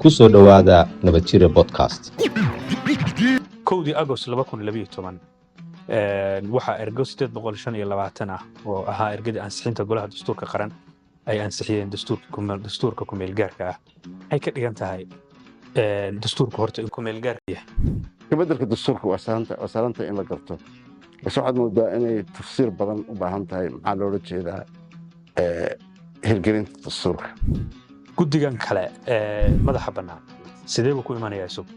ku soo dhowaada nabadjire podcast. kowdii agost 2012 waxaa ergo 825 ah oo ahaa ergadii ansixinta golaha dastuurka qaran ay ansixiyeen dastuurka kumeelgaarka ah. ay ka dhigan tahay dastuurka horta in kumeelgaarka yahay. kabeddelka dastuurka waa sahlanta in la garto, balse waxaad moodaa inay tafsiir badan u baahan tahay. maxaa loola jeedaa hirgelinta dastuurka? guddigan kale madaxa bannaan sidee buu ku imanayaa isagu?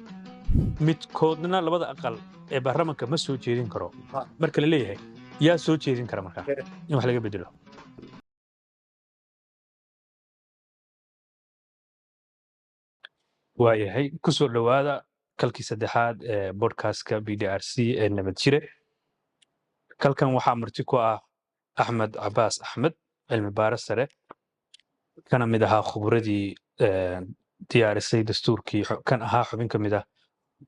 midkoodna labada aqal ee baarlamaanka ma soo jeedin karo. marka la leeyahay yaa soo jeedin kara markaa in wax laga bedelo? waayahay, ku soo dhowaada kalkii saddexaad ee bodcastka BDRC ee nabadjire. kalkan waxaa marti ku ah axmed cabaas axmed, cilmi baaris sare, kana mid ahaa khubradii diyaarisay dastuurkii, kan ahaa xubin ka mid ah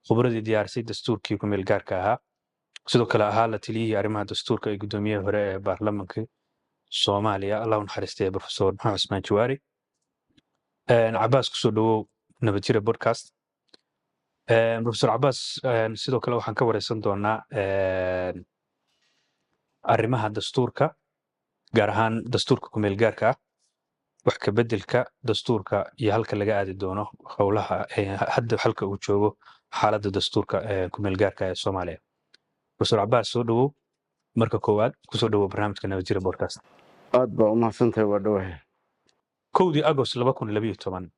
khubradii diyaarisay dastuurkii kumeelgaarka ahaa, sidoo kale ahaa la taliyihii arrimaha dastuurka ee guddoomiyaha hore ee baarlamanka soomaaliya, allah u naxariistay, profesor maxamed cusmaan jawaari. cabaas, kusoo dhowow nabadjire podcast. profesor cabaas, sidoo kale waxaan ka wareysan doonaa arrimaha dastuurka, gaar ahaan dastuurka kumeelgaarka ah, wax ka beddelka dastuurka iyo halka laga aadi doono howlaha hadda halka uu joogo xaaladda dastuurka kumeelgaarka ee Soomaaliya. profesor cabaas, soo dhowow marka koowaad, kusoo dhowow barnaamijka nabadjire podcast. aad baa u mahadsantahay. waa dhowahay. kowdii agost 2012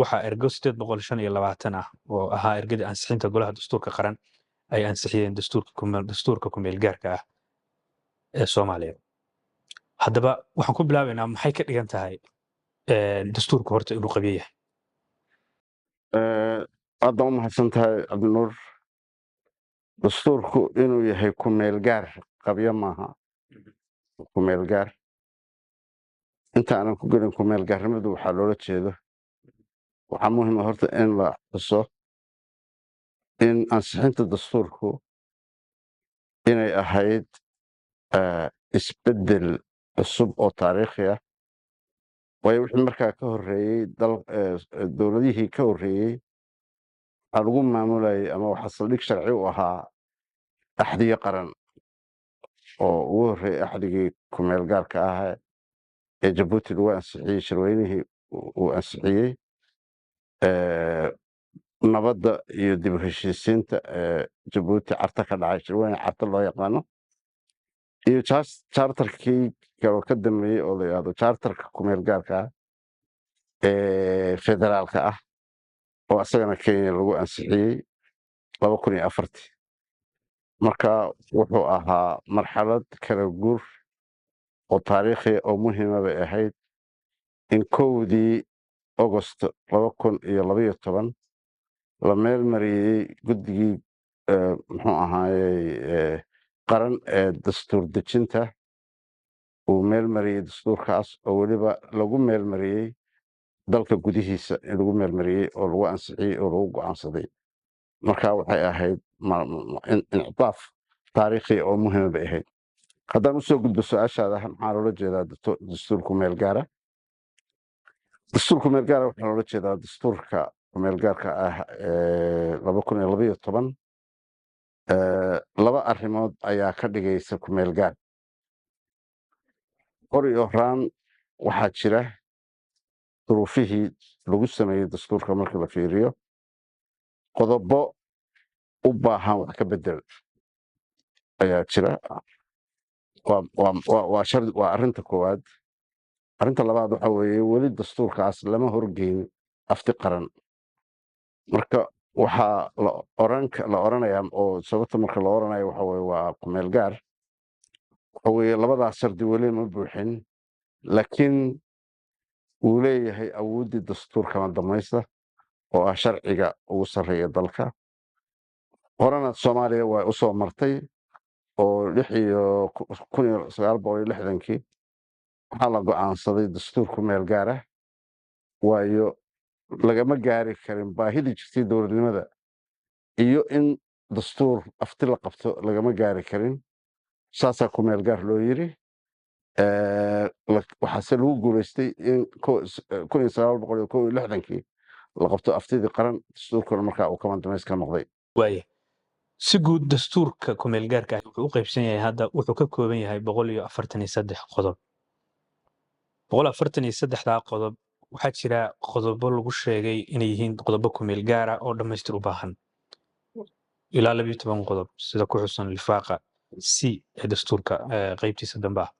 waxaa ergo 825 ah oo ahaa ergadii ansixinta golaha dastuurka qaran ay ansixiyeen dastuurka kumeelgaarka ah ee Soomaaliya. haddaba waxaan ku bilaabaynaa, maxay ka dhigan tahay dastuurka horta inuu qabiyo yahay? aad baa u mahadsantahay cabdinuur. dastuurku inuu yahay kumeelgaar qabyo maaha. kumeelgaar, inta aanan ku gelin kumeelgaarnimadu waxaa loola jeedo, waxaa muhiima horta in la xuso in ansixinta dastuurku inay ahayd isbeddel cusub oo taariikhi ah. waayo wixii markaa ka horreeyey dowladihii ka horreeyey waxaa lagu maamulayay ama waxaa saldhig sharci u ahaa axdiyo qaran oo ugu horreeyey axdigii kumeelgaarka ah ee jabuuti lagu ansixiyey, shirweynihii uu ansixiyey, nabadda iyo dib u heshiisiinta ee jabuuti carta ka dhacay, shirweyne carta loo yaqaano, iyo chartarkii kaloo ka dambeeyey oo la yidhahdo chartarka kumeelgaarka ah ee federaalka ah oo asagana kenya lagu ansixiyey 2004. marka wuxuu ahaa marxalad kala guur oo taariikhi oo muhiima bay ahayd in kowdii agost 2012 la meel mariyey guddigii muxuu ahaayey qaran ee dastuur dejinta uu meel mariyey dastuurkaas, oo weliba lagu meel mariyey dalka gudihiisa in lagu meel mariyey oo lagu ansixiyey oo lagu go'aansaday. marka waxay ahayd inicidaaf taariikhi oo muhiima bay ahayd. haddaan usoo gudbo su-aashaada, maxaa loola jeedaa dastuur kumeelgaara? dastuur kumeelgaara waxaa loola jeedaa dastuurka kumeelgaarka ah ee 2012 laba arrimood ayaa ka dhigaysa kumeelgaar. hor iyo horaan waxaa jira duruufihii lagu sameeyey dastuurka marka la fiiriyo qodobo u baahan wax ka bedel ayaa jira. waa arrinta koowaad. arrinta labaad waxa weeye weli dastuurkaas lama horgeyn afti qaran. marka waxaa la oranayaa, oo sababta marka la oranayo waxa weye waa kumeelgaar, waxa weye labadaas shardi weli ma buuxin, laakiin wuu leeyahay awooddii dastuurkama damaysta oo ah sharciga ugu sarreeya dalka. horena soomaaliya waa u soo martay oo 1960kii waxaa la go'aansaday dastuur kumeelgaar ah, waayo lagama gaari karin baahidii jirtay dowladnimada, iyo in dastuur afti la qabto lagama gaari karin. saasaa kumeelgaar loo yiri. waxaase lagu guulaystay in 1961kii la qabto aftidii qaran dastuurkuna markaa uu kama damays ka noqday waaya si guud dastuurka kumeel gaarka ah wuxuu u qaybsan yahay hadda wuxuu ka kooban yahay 143 qodob 143daa qodob waxaa jira qodobo lagu sheegay inay yihiin qodobo kumeel gaara oo dhammaystir u baahan ilaa 12 qodob sida ku xusan lifaaqa c ee dastuurka qaybtiisa dambe ah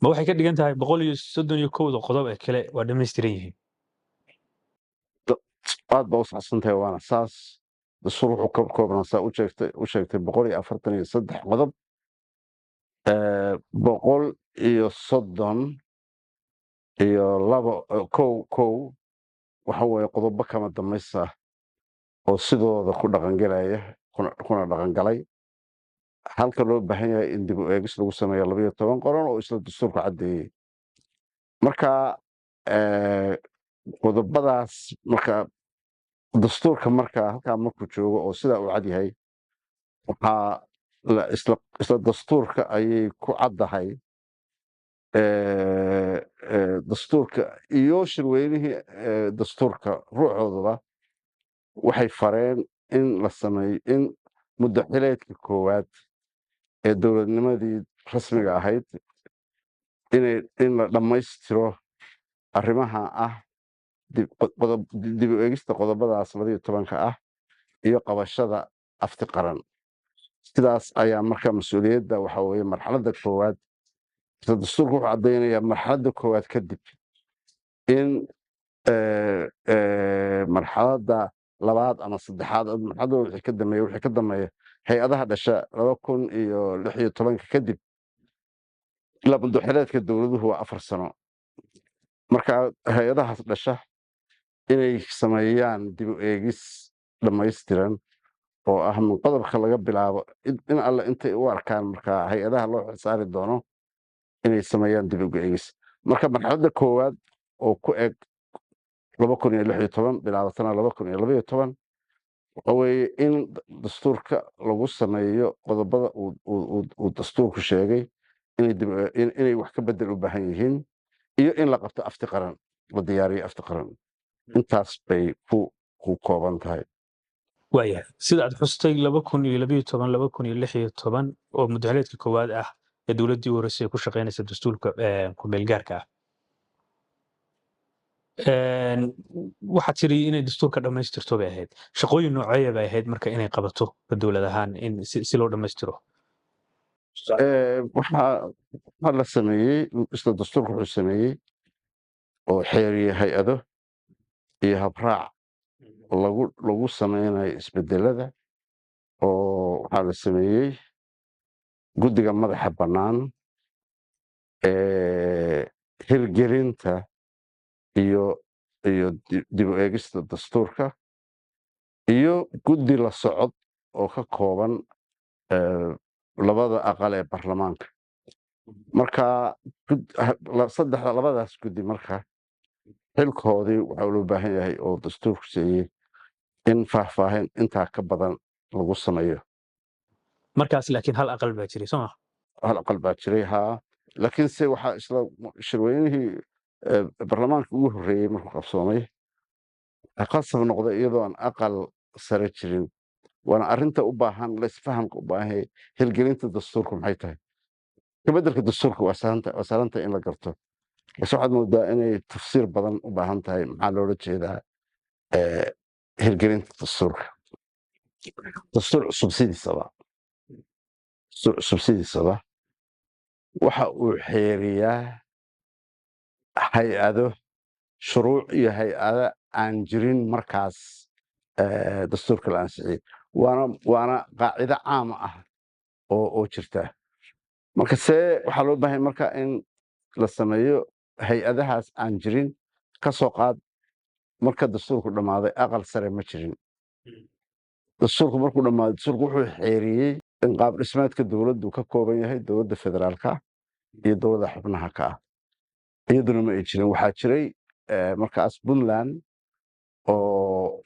ma waxay ka dhigan tahay 131 qodob ee kale waa dhammaystiran yihiin aad baa u saxsan tahay waana saas dastuur wuxuu ka koobnaa saa u sheegtay 143 qodob 130 iyo kow waxa weeye qodobo kama damaysa oo sidooda ku dhaqangelaya kuna dhaqangalay halka loo baahan yahay in dib u eegis lagu sameeyo 12 qoran oo isla dastuurka caddeeyey marka qodobadaas marka dastuurka marka halkaa markuu joogo oo sidaa uu cad yahay waxaa isla dastuurka ayay ku caddahay dastuurka iyo shirweynihii dastuurka ruuxooduba waxay fareen in la sameeyo in muddo xileedka koowaad ee dowladnimadii rasmiga ahayd in la dhammaystiro arrimaha ah dib u eegista qodobadaas 12 ah iyo qabashada afti qaran sidaas ayaa marka mas-uuliyadda waxa weeye marxaladda koowaad isla dastuurku wuxuu caddaynayaa marxaladda koowaad kadib in marxaladda labaad ama saddexaad marxaladda wixii ka dambeeya hay-adaha dhasha 2016 kadib ilaa muddo xileedka dowladuhu waa 4 sano marka hay-adahaas dhasha inay sameeyaan dib u eegis dhammaystiran oo ah min qodobka laga bilaabo in alle intay u arkaan marka hay-adaha loo xilsaari doono inay sameeyaan dib u eegis marka marxaladda koowaad oo ku eg 2016 bilaabatana 2012 waxa weeye in dastuurka lagu sameeyo qodobada uu dastuurku sheegay inay wax ka bedel u baahan yihiin iyo in la qabto afti qaran la diyaariyo afti qaran intaas bay ku kooban tahay waaya sida aad xustay 2012 oo muddaxileedka koowaad ah ee dowladdii u horeysay ku shaqaynaysa dastuurka kumeel gaarka ah waxaad tiri inay dastuurka dhammaystirto bay ahayd shaqooyin nooceeya bay ahayd marka inay qabato dowlad ahaan in si loo dhammaystiro waxaa la sameeyey isla dastuurka wuxuu sameeyey oo xeeriye hay-ado iyo habraac lagu sameynayo isbedelada oo waxaa la sameeyey guddiga madaxa bannaan hirgelinta iyo dib u eegista dastuurka iyo guddi la socod oo ka kooban labada aqal ee baarlamaanka marka labadaas guddi marka xilkoodii waxaa loo baahan yahay oo dastuurku siiyey in faahfaahin intaa ka badan lagu sameeyo markaas laakiin hal aqal baa jiray sooma hal aqal baa jiray haa laakiinse waxaa isla shirweynihii baarlamaanka ugu horreeyey markuu qabsoomay qasab noqday iyadoo aan aqal sare jirin waana arrinta u baahan laisfahamka u baahan yahay hirgelinta dastuurku maxay tahay kabeddelka dastuurka waa sahlanta in la garto balse waxaad moodaa inay tafsiir badan u baahan tahay maxaa loola jeedaa hirgelinta dastuurka dastuur cusub sidiisaba waxa uu xeeriyaa hay-ado shuruuc iyo hay-ado aan jirin markaas dastuurka la ansixiyey waana qaacido caama ah oo jirta marka waxaa loo baahay marka in la sameeyo hay-adahaas aan jirin ka soo qaad marka dastuurku dhammaaday aqal sare ma jirin dastuurku markuu dhammaaday dastuurku wuxuu xeeriyey in qaab dhismeedka dowladdu ka kooban yahay dowladda federaalka iyo dowladda xubnaha ka ah iyaduna ma ay jirin waxaa jiray markaas puntland oo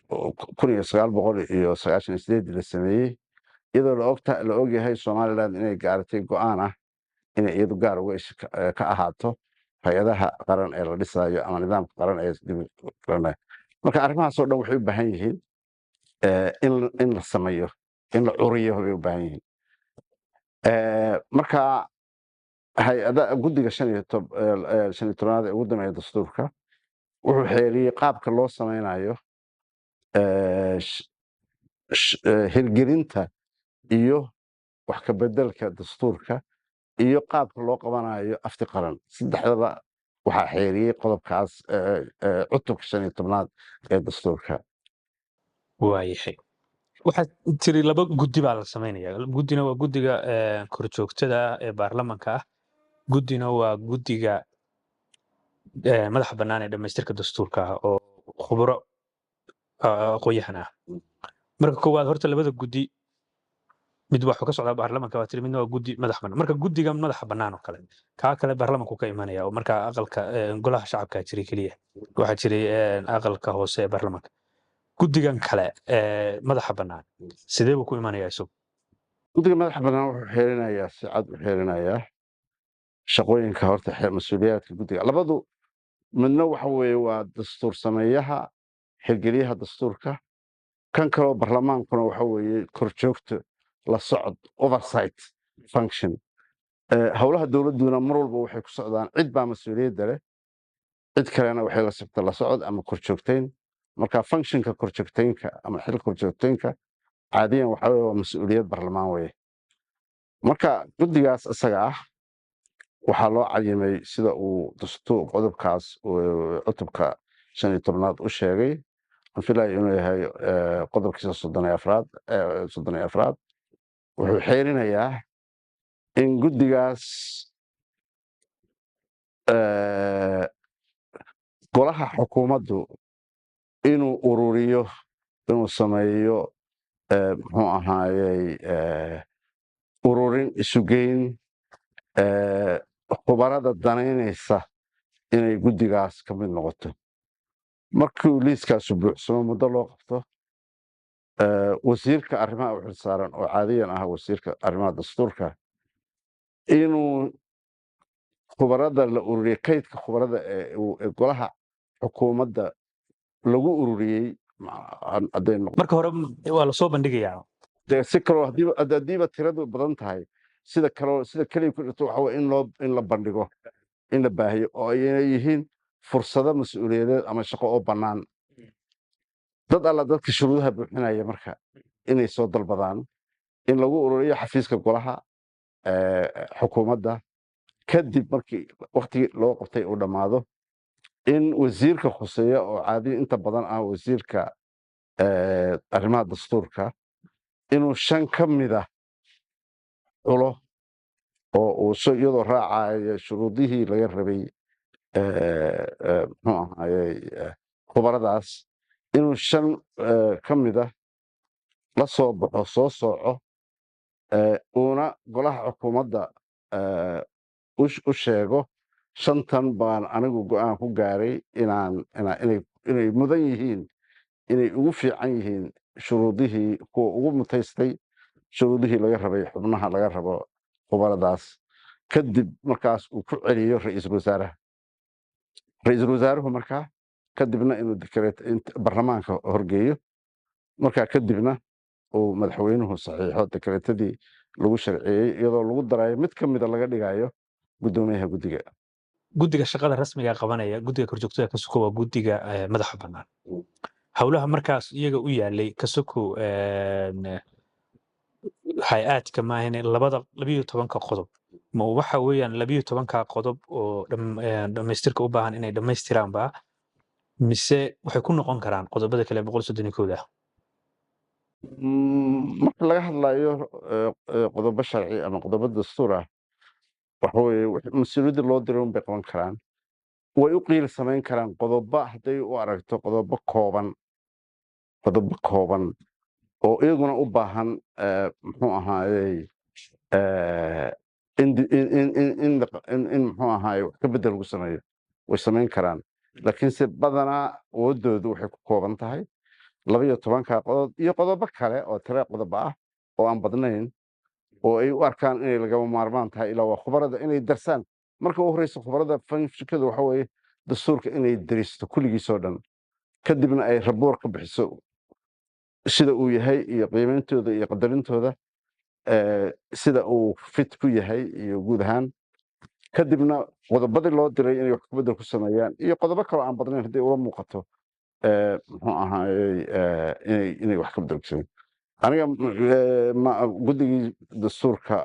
1998 la sameeyey iyadoo la ogyahay somaliland inay gaaratay go'aan ah inay iyadu gaar uga ka ahaato hay-adaha qaran ee la dhisayo ama nidaamka qaran ee marka arrimahaas oo dhan waxay u baahan yihiin in la sameeyo in la curiyo bay u baahan yihiin marka hay-ada guddiga 15 ee ugu dambeeya dastuurka wuxuu xeeriyey qaabka loo samaynayo hirgelinta iyo wax ka bedelka dastuurka iyo qaabka loo qabanayo afti qaran saddexdaba waxaa xeeriyey qodobkaas cutubka 15 ee dastuurka waayahay waxaad tiri laba guddi baa la samaynaya guddina waa guddiga korjoogtada ee baarlamanka ah guddina waa guddiga madaxa bannaan ee dhammaystirka dastuurka ah oo khuburo aqoon-yahan ah marka koowaad horta labada guddi mid waxuu ka socdaa baarlamanka waa tiri midna waa guddi madax bannaan marka guddiga madaxa bannaan oo kale kaa kale baarlamanku ka imanaya oo marka aqalka golaha shacabka jiray keliya waxaa jiray aqalka hoose ee baarlamanka guddigan kale madaxa bannaan sidee buu ku imanayaa isagu guddiga madaxa bannaan wuxuu xeerinayaa si cad u xeerinayaa shaqooyinka horta mas-uuliyaadka guddiga labadu midna waxa weeye waa dastuur sameeyaha hirgeliyaha dastuurka kan kaloo barlamaankuna waxa weeye korjoogto la socod oversight function howlaha dowladduna mar walba waxay ku socdaan cid baa mas-uuliyadda leh cid kalena waxay la socota la socod ama korjoogtayn marka functionka korjoogtaynka ama xil korjoogtaynka caadiyan waxa weeye waa mas-uuliyad barlamaan weye marka guddigaas isaga ah waxaa loo cayimay sida uu dastuur qodobkaas cutubka 15 u sheegay aan filayo inuu yahay qodobkiisa 34 wuxuu xeerinayaa in guddigaas golaha xukuumaddu inuu ururiyo inuu sameeyo muxuu ahaayey ururin isugeyn khubarada danaynaysa inay guddigaas ka mid noqoto markuu liiskaasu buuxsamo muddo loo qabto wasiirka arrimaha u xilsaaran oo caadiyan ah wasiirka arrimaha dastuurka inuu khubarada la ururiye kaydka khubarada ee golaha xukuumadda lagu ururiyey marka hore waa lasoo bandhigayaa si kaloo haddiiba tiradu badan tahay sida keliya ku jirto waxa weye in la bandhigo in la baahiyo oo ayna yihiin fursado mas-uuliyadeed ama shaqo oo bannaan dad alla dadka shuruudaha buuxinaya marka inay soo dalbadaan in lagu ururiyo xafiiska golaha xukuumadda kadib markii waktigii loo qabtay uu dhammaado in wasiirka khuseeya oo caadiya inta badan ah wasiirka arrimaha dastuurka inuu 5 ka mida culo oo uu iyadoo raacayo shuruudihii laga rabay muxuu ahaayey khubaradaas inuu 5 ka mida la soo baxo soo sooco uuna golaha xukuumadda u sheego 5tan baan anigu go'aan ku gaaray inay mudan yihiin inay ugu fiican yihiin shuruudihii kuwa ugu mutaystay shuruudihii laga rabay xubnaha laga rabo khubaradaas kadib markaas uu ku celiyo ra'iisul wasaaruhu markaa kadibna inuu barlamaanka horgeeyo markaa kadibna uu madaxweynuhu saxiixo dekreetadii lagu sharciyey iyadoo lagu darayo mid ka mida laga dhigayo guddoomiyaha guddiga shaqada rasmiga qabanaya guddiga korjoogtada ka sokow waa guddiga madaxa bannaan howlaha markaas iyaga u yaalay ka sokow hay-aadka maahane 12 qodob ma waxa weeyaan 12 qodob oo dhammaystirka u baahan inay dhammaystiraanba mise waxay ku noqon karaan qodobada kale 131 ah marka laga hadlayo qodobo sharci ama qodobo dastuur ah waxa weeye mas-uuliyadda loo diray un bay qaban karaan way u qiil samayn karaan qodobo hadday u aragto qodobo kooban oo iyaguna u baahan muxuu ahaayey in muxuu ahaayey wax ka bedel lagu sameeyo way samayn karaan laakiinse badanaa awoodoodu waxay ku kooban tahay 12 qodob iyo qodobo kale oo tiro qodob ah oo aan badnayn oo ay u arkaan inay lagama maarmaan tahay ilaa waa khubarada inay darsaan marka u horeysa khubarada fikirkooda waxa weeye dastuurka inay daristo kulligiisoo dhan kadibna ay raboor ka bixiso sida uu yahay iyo qiimeyntooda iyo qadarintooda sida uu fit ku yahay iyo guud ahaan kadibna qodobadii loo diray inay wax kubedel ku sameeyaan iyo qodobo kaloo aan badnayn haddii ula muuqato muxuu ahaayey inay wax ka bedel ku sameeyaan aniga guddigii dastuurka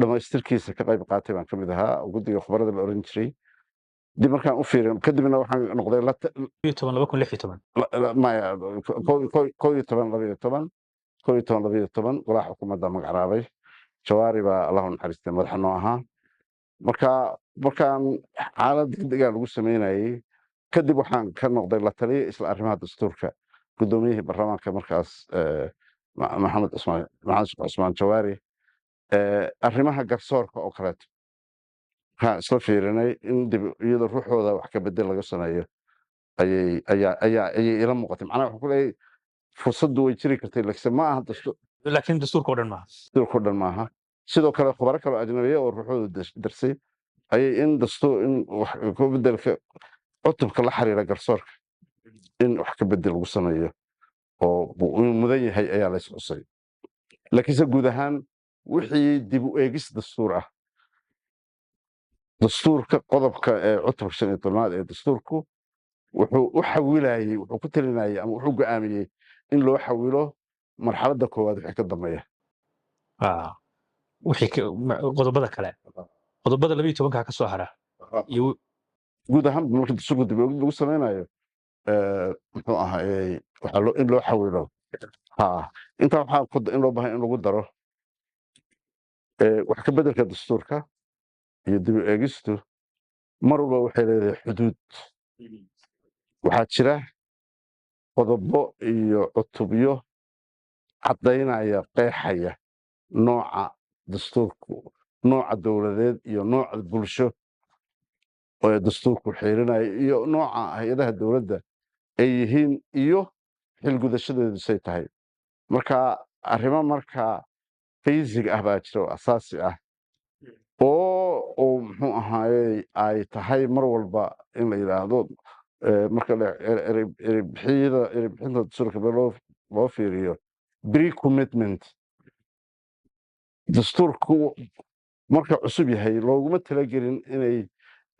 dhammaystirkiisa ka qayb qaatay baan ka mid ahaa guddiga khubarada la oran jiray dib markaan u fiirin kadibna waxaan noqday maya 12 walaa xukuumadda magacaabay jawaari baa allahu naxariistay madaxa noo ahaa markaan xaalad degdegaa lagu samaynayey kadib waxaan ka noqday la taliya isla arrimaha dastuurka guddoomiyihii baarlamaanka markaas maxamed cusmaan jawaari arrimaha garsoorka oo kaleeto waxaan isla fiirinay in dib iyadoo ruuxooda wax ka bedel laga sameeyo ayay ila muuqatay macnaha waxaan ku leeyahay fursaddu way jiri kartay laakiin dastuurka oo dhan maaha sidoo kale khubaro kaloo ajnabiya oo ruuxooda darsay ayay in wax ka bedelka cutubka la xiriira garsoorka in wax ka bedel lagu sameeyo oo inuu mudan yahay ayaa la isxusay laakiinse guud ahaan wixii dib u eegis dastuur ah dastuurka qodobka ee cutubka 15 ee dastuurku wuxuu u xawilayay wuxuu ku talinayay ama wuxuu go'aamiyey in loo xawilo marxaladda koowaad wixii ka dambeeya qodobada kale qodobada 12 ka soo hara iyo guud ahaan marka dastuurka dib u eegis lagu sameynayo muxuu ahaayey in loo xawilo intaa waxaa in loo baahan in lagu daro wax ka bedelka dastuurka iyo dib u eegistu mar walba waxay leedahay xuduud waxaa jira qodobo iyo cutubyo caddaynaya qeexaya nooca dastuurku nooca dowladeed iyo nooca bulsho oo dastuurku xiirinaya iyo nooca hay-adaha dowladda ay yihiin iyo xilgudashadeedu say tahay marka arrimo markaa basic ah baa jira oo asaasi ah oo muxuu ahaayey ay tahay mar walba in la yidhaahdo marka erebixinta dastuurka loo fiiriyo pre-commitment dastuurku marka cusub yahay looguma talagelin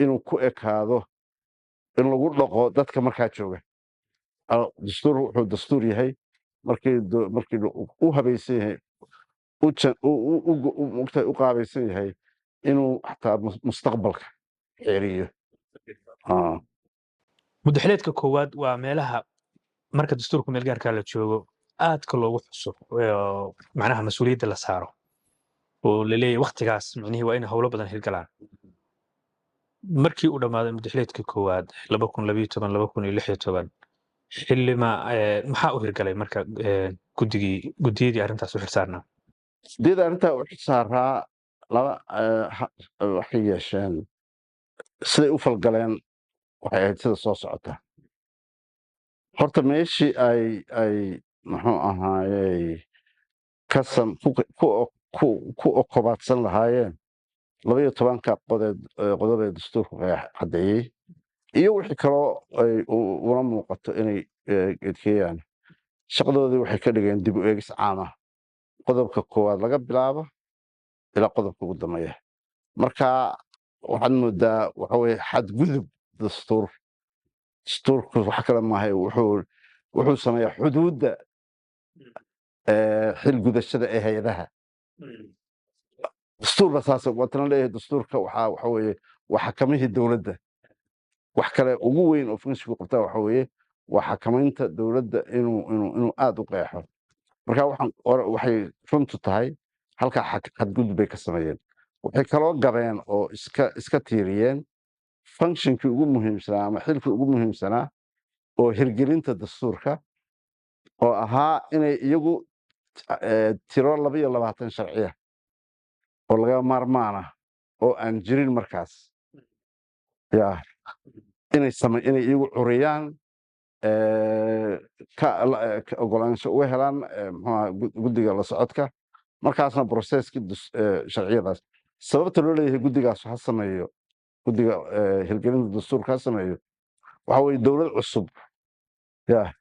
inuu ku ekaado in lagu dhaqo dadka markaa jooga dastuur wuxuu dastuur yahay markii u habaysan yahay u qaabaysan yahay inuu xataa mustaqbalka xiriyo muddaxileedka koowaad waa meelaha marka dastuurka meelgaarka la joogo aadka loogu xuso macnaha mas-uuliyadda la saaro oo la leeyahay waktigaas micnihii waa in howlo badan hirgalaan markii uu dhammaaday muddaxileedka koowaad 2012 xillima maxaa u hirgalay marka guddiyadii arrintaas u xirsaarnaa guddiyada arrintaa u xirsaaraa laba waxay yeesheen siday u falgaleen waxay ahayd sida soo socota horta meeshii ay muxuu ahaayey ku okobaadsan lahaayeen 12 qodob ee dastuurku caddeeyey iyo wixii kaloo ay una muuqato inay edkeeyaan shaqadoodii waxay ka dhigeen dib u eegis caama qodobka koowaad laga bilaabo ilaa qodobka ugu dambeeya marka waxaad moodaa waxa weye xadgudub dastuurku wax kale maahay wuxuu sameeyaa xuduudda xilgudashada ee hay-adaha dastuurba saas waatana leeyahay dastuurka waxa weye waa xakamihii dowladda wax kale ugu weyn oo funksigu qabtaa waxa weye waa xakamaynta dowladda inuu aad u qeexo marka waxay runtu tahay halkaa xadgudub bay ka sameeyeen waxay kaloo gabeen oo iska tiiriyeen functionkii ugu muhiimsanaa ama xilkii ugu muhiimsanaa oo hirgelinta dastuurka oo ahaa inay iyagu tiro 22 sharciya oo laga maarmaana oo aan jirin markaas inay iyagu curiyaan ka ogolaansho uga helaan guddiga la socodka markaasna broseskii sharciyadaas sababta loo leeyahay guddigaas ha sameeyo guddiga hirgelinta dastuurka ha sameeyo waxa weeye dowlad cusub yaa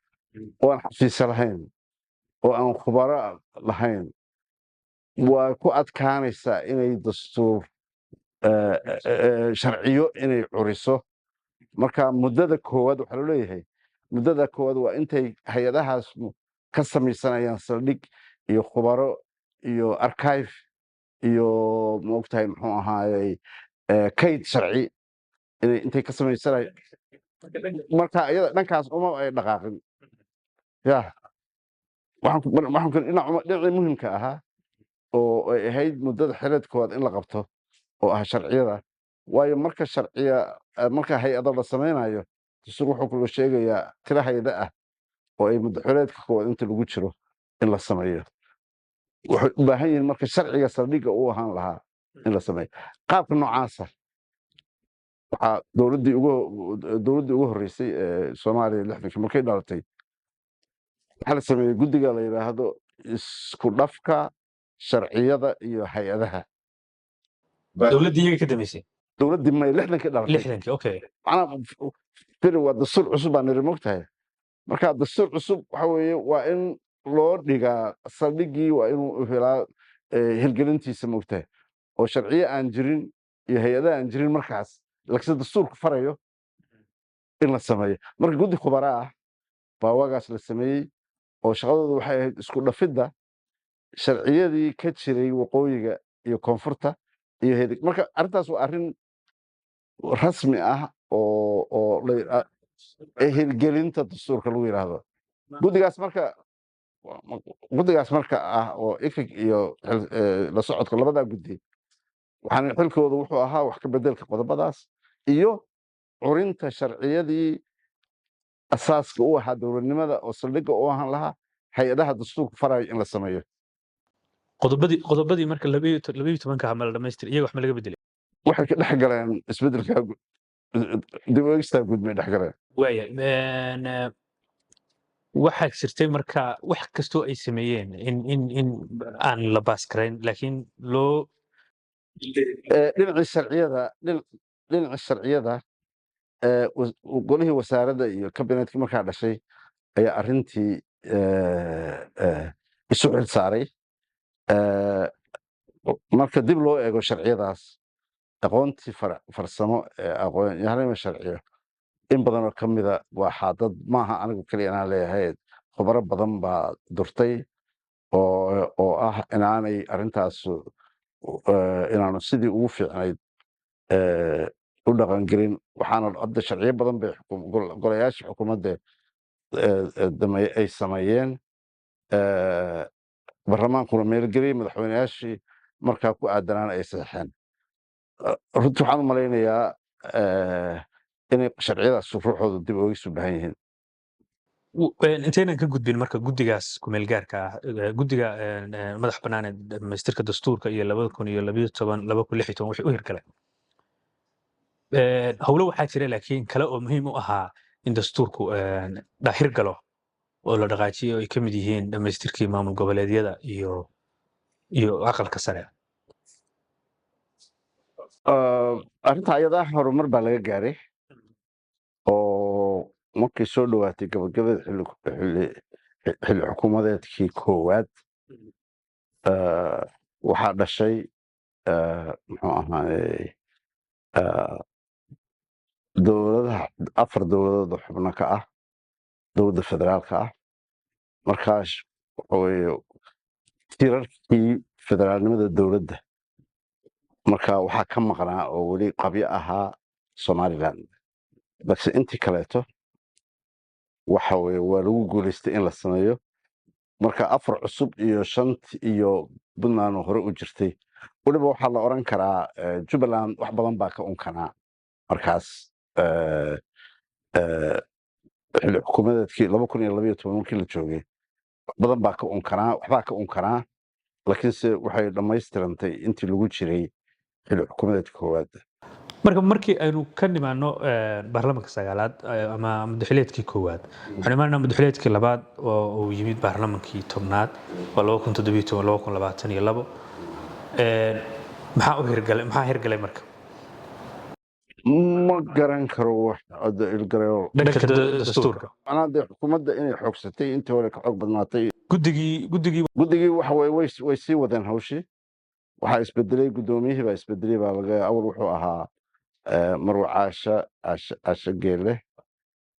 oo aan xafiisa lahayn oo aan khubaro lahayn waa ku adkaanaysaa inay dastuur sharciyo inay curiso marka muddada koowaad waxaa loo leeyahay muddada koowaad waa intay hay-adahaas ka samaysanayaan saldhig iyo khubaro iyo archive iyo maogtahay muxuu ahaayey kayd sharci intay ka samaysanayaan marka iyada dhankaas uma ay dhaqaaqin ya dhinacii muhimka ahaa oo ay ahayd muddada xileed koowaad in la qabto oo ah sharciyada waayo marka hay-ado la samaynayo dastuur wuxuu kula sheegayaa tiro hay-ada ah oo ay muddo xileedka koowaad inta lagu jiro in la sameeyo waxay u baahan yihiin marka sharciga saldhigga u ahaan lahaa in la sameeyo qaabka noocaasa waxaa dowladdii ugu horreysay ee soomaaliya lixdankii markay dhalatay waxaa la sameeyey guddiga la yidhaahdo isku dhafka sharciyada iyo hay-adaha dowladdii iyaga ka dambeysay dowladdii may lixdankii dhalatay lixdankii okay macnaha firi waa dastuur cusub baa niri mogtahay marka dastuur cusub waxa weeye waa in loo dhigaa saldhiggii waa inuu helaa hirgelintiisa mogtahay oo sharciyo aan jirin iyo hay-adaha aan jirin markaas laakiinse dastuurku farayo in la sameeyo marka guddi khubara ah baa waagaas la sameeyey oo shaqadoodu waxay ahayd isku dhafidda sharciyadii ka jiray waqooyiga iyo koonfurta iyo marka arrintaas waa arrin rasmi ah oo hirgelinta dastuurka lagu yidhaahdo guddigaas marka ah oo ifig iyo la socodka labadaa guddi waxaana xilkooda wuxuu ahaa wax ka bedelka qodobadaas iyo curinta sharciyadii asaaska u ahaa dowladnimada oo saldhigga u ahaan lahaa hay-adaha dastuurka farayo in la sameeyo qodobadii marka 12 ma la dhamaystir iyaga wax ma laga bedelay waxay ka dhex galeen isbedelka dib u eegistaa guud may dhex galeen waaya waxaa jirtay marka wax kastoo ay sameeyeen in aan la baas karayn laakiin loo dhinaca sharciyada golihii wasaaradda iyo kabinetkii markaa dhashay ayaa arrintii isu xil saaray marka dib loo eego sharciyadaas aqoontii farsamo aqoonyahanima sharciyo in badanoo ka mida waa xaadad maaha anigu keliya inaan leeyahay khubaro badan baa durtay oo ah inaanay arrintaas inaanu sidii ugu fiicnayd u dhaqangelin waxaana hadda sharciyo badan bay golayaashii xukuumadda ay sameeyeen barlamaankuna meelgeliyey madaxweyneyaashii markaa ku aadanaana ay saxeen runtii waxaan u malaynayaa inay sharciyadaas ruuxooda dib oogis u baahan yihiin intaynan ka gudbin marka guddigaas kumeel gaarka ah guddiga madax bannaan ee dhamaystirka dastuurka iyo 2012 waxay u hirgaleen howlo waxaa jira laakiin kale oo muhiim u ahaa in dastuurku dhahir galo oo la dhaqaajiyo ay ka mid yihiin dhamaystirkii maamul goboleedyada iyo aqalka sare arrinta ayadaa horumar baa laga gaaray oo markay soo dhowaatay gabagabada xilli xukuumadeedkii koowaad waxaa dhashay muxuu ahaaye afar dowladood oo xubno ka ah dowladda federaalka ah markaas waxaweye tirarkii federaalnimada dowladda marka waxaa ka maqnaa oo weli qabyo ahaa somalilan balse intii kaleeto waxa weye waa lagu guulaystay in la sameeyo marka afar cusub iyo shanti iyo puntland hore u jirtay weliba waxaa la oran karaa jubbaland wax badan baa ka unkanaa markaas xilli xukuumadeedkii 2012 markii la joogay wax badan baa ka unkanaa waxbaa ka unkanaa laakiinse waxay dhammaystirantay intii lagu jiray xilli xukuumadeedkii koowaad markii aynu ka nimaano baarlamaanka sagaalaad ama madaxweyneedkii koowaad waxaan imaanaa madaxweyneedkii labaad oo uu yimid baarlamaankii tobnaad waa 2017 maxaa hirgalay marka ma garan karo wax hadda ilgarayo dhanka dastuurka anaa dee xukuumadda inay xoogsatay intii hore ka xoog badnaatay guddigii guddigii waxa weye way sii wadeen hawshii waxaa isbedelay guddoomiyihii baa isbedelay baa laga awal wuxuu ahaa marwe caashe geelle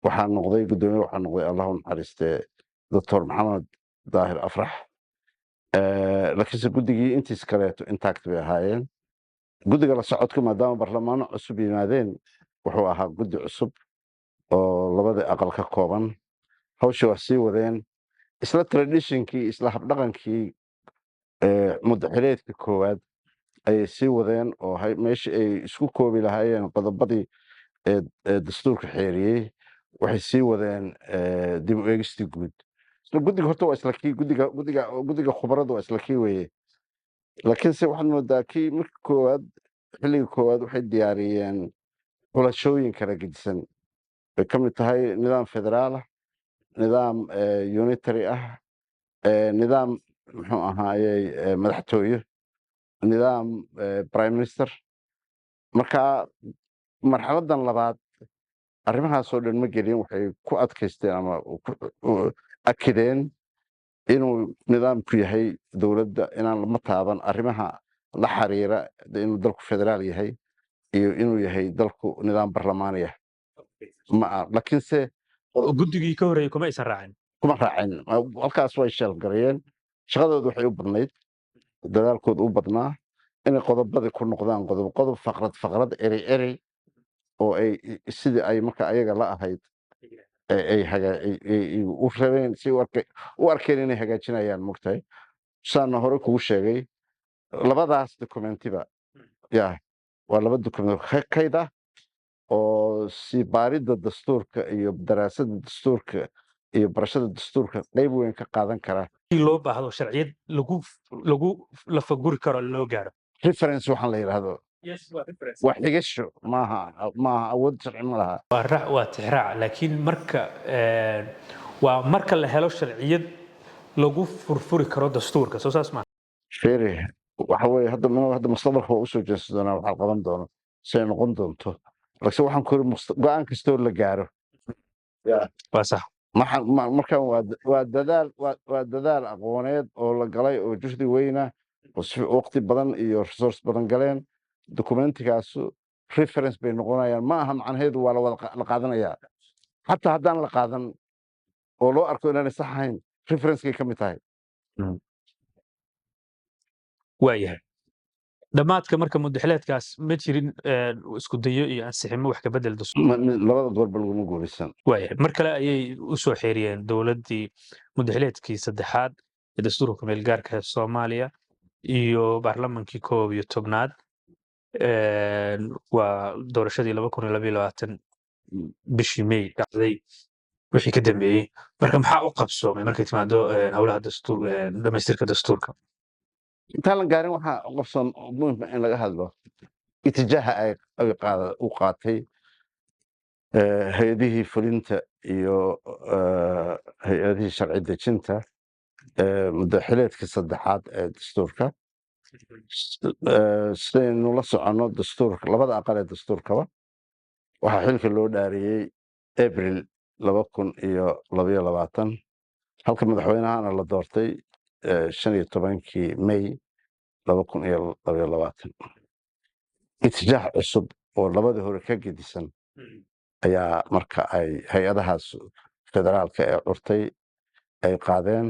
waxaa noqday guddoomiye waxaa noqday allahu naxariistee doctor maxamed daahir afrax laakiinse guddigii intiis kaleeto intact bay ahaayeen guddiga la socodka maadaama barlamaano cusub yimaadeen wuxuu ahaa guddi cusub oo labada aqal ka kooban hawsha waa sii wadeen isla traditionkii isla habdhaqankii mudaxileedka koowaad ayay sii wadeen oo meeshii ay isku koobi lahaayeen qodobadii dastuurka xeeriyey waxay sii wadeen dib u eegistii guud guddiga horta waa isla kii guddiga khubarada waa isla kii weeye laakiinse waxaad moodaa kii marka koowaad xilliga koowaad waxay diyaariyeen xulashooyin kala gedisan bay ka mid tahay nidaam federaalah nidaam unitary ah nidaam muxuu ahaayey madaxtooye nidaam prime minister marka marxaladan labaad arrimahaasoo dhan ma gelin waxay ku adkaysteen ama akideen inuu nidaamku yahay dowladda inaan lama taaban arrimaha la xiriira inuu dalku federaal yahay iyo inuu yahay dalku nidaam barlamaani ah laakiinse guddigii ka horeeyey kuma aysan raacin kuma raacin halkaas way sheelgarayeen shaqadooda waxay u badnayd dadaalkooda u badnaa inay qodobadii ku noqdaan qodob faqrad erey oo ay sidii ay marka ayaga la ahayd u rabeen si u arkeen inay hagaajinayaan mogtahay saana hore kugu sheegay labadaas dokumentiba ya waa laba document kayd ah oo si baaridda dastuurka iyo daraasadda dastuurka iyo barashada dastuurka qayb weyn ka qaadan kara loo baahdo sharciyad lagu lafaguri karo loo gaaro reference waxaan la yidhaahdo waa xigasho maaha awood sharci ma laha waa tixraac laakiin marka la helo sharciyad lagu furfuri karo dastuurka soo saas maaha fere waxa weye hadda mustaqbalka waa usoo jeesan doonaa waxaa qaban doono siay noqon doonto laakiin waxaan ku yiri go-aan kastoo la gaaro waa sax markaan waa dadaal aqooneed oo la galay oo juhdi weyna waqti badan iyo resource badan galeen dokumentigaasu reference bay noqonayaan ma aha macnaheedu waa la qaadanayaa xataa haddaan la qaadan oo loo arko inaanay sax ahayn referencekay ka mid tahay waayahay dhammaadka marka mudaxileedkaas ma jirin isku dayo iyo ansiximo wax ka bedel labada goorba laguma guulaysan waayahay mar kale ayay u soo xeeriyeen dowladdii mudaxileedkii saddexaad ee dastuurka kumeel gaarka ee soomaaliya iyo baarlamankii 11aad waa doorashadii 2022 bishii May dhacday wixii ka dambeeyey marka maxaa u qabsoomay markay timaado howlaha dhamaystirka dastuurka intaan la gaarin waxaa qabsoon muhim in laga hadlo itijaaha ay u qaatay hay-adihii fulinta iyo hay-adihii sharci dejinta mudaxileedkii saddexaad ee dastuurka sidaynu la soconno dastuurka labada aqal ee dastuurkaba waxaa xilka loo dhaariyey abril 2022 halka madaxweynahana la doortay 15kii May 2022 itijaah cusub oo labadii hore ka gedisan ayaa marka ay hay-adahaas federaalka ee curtay ay qaadeen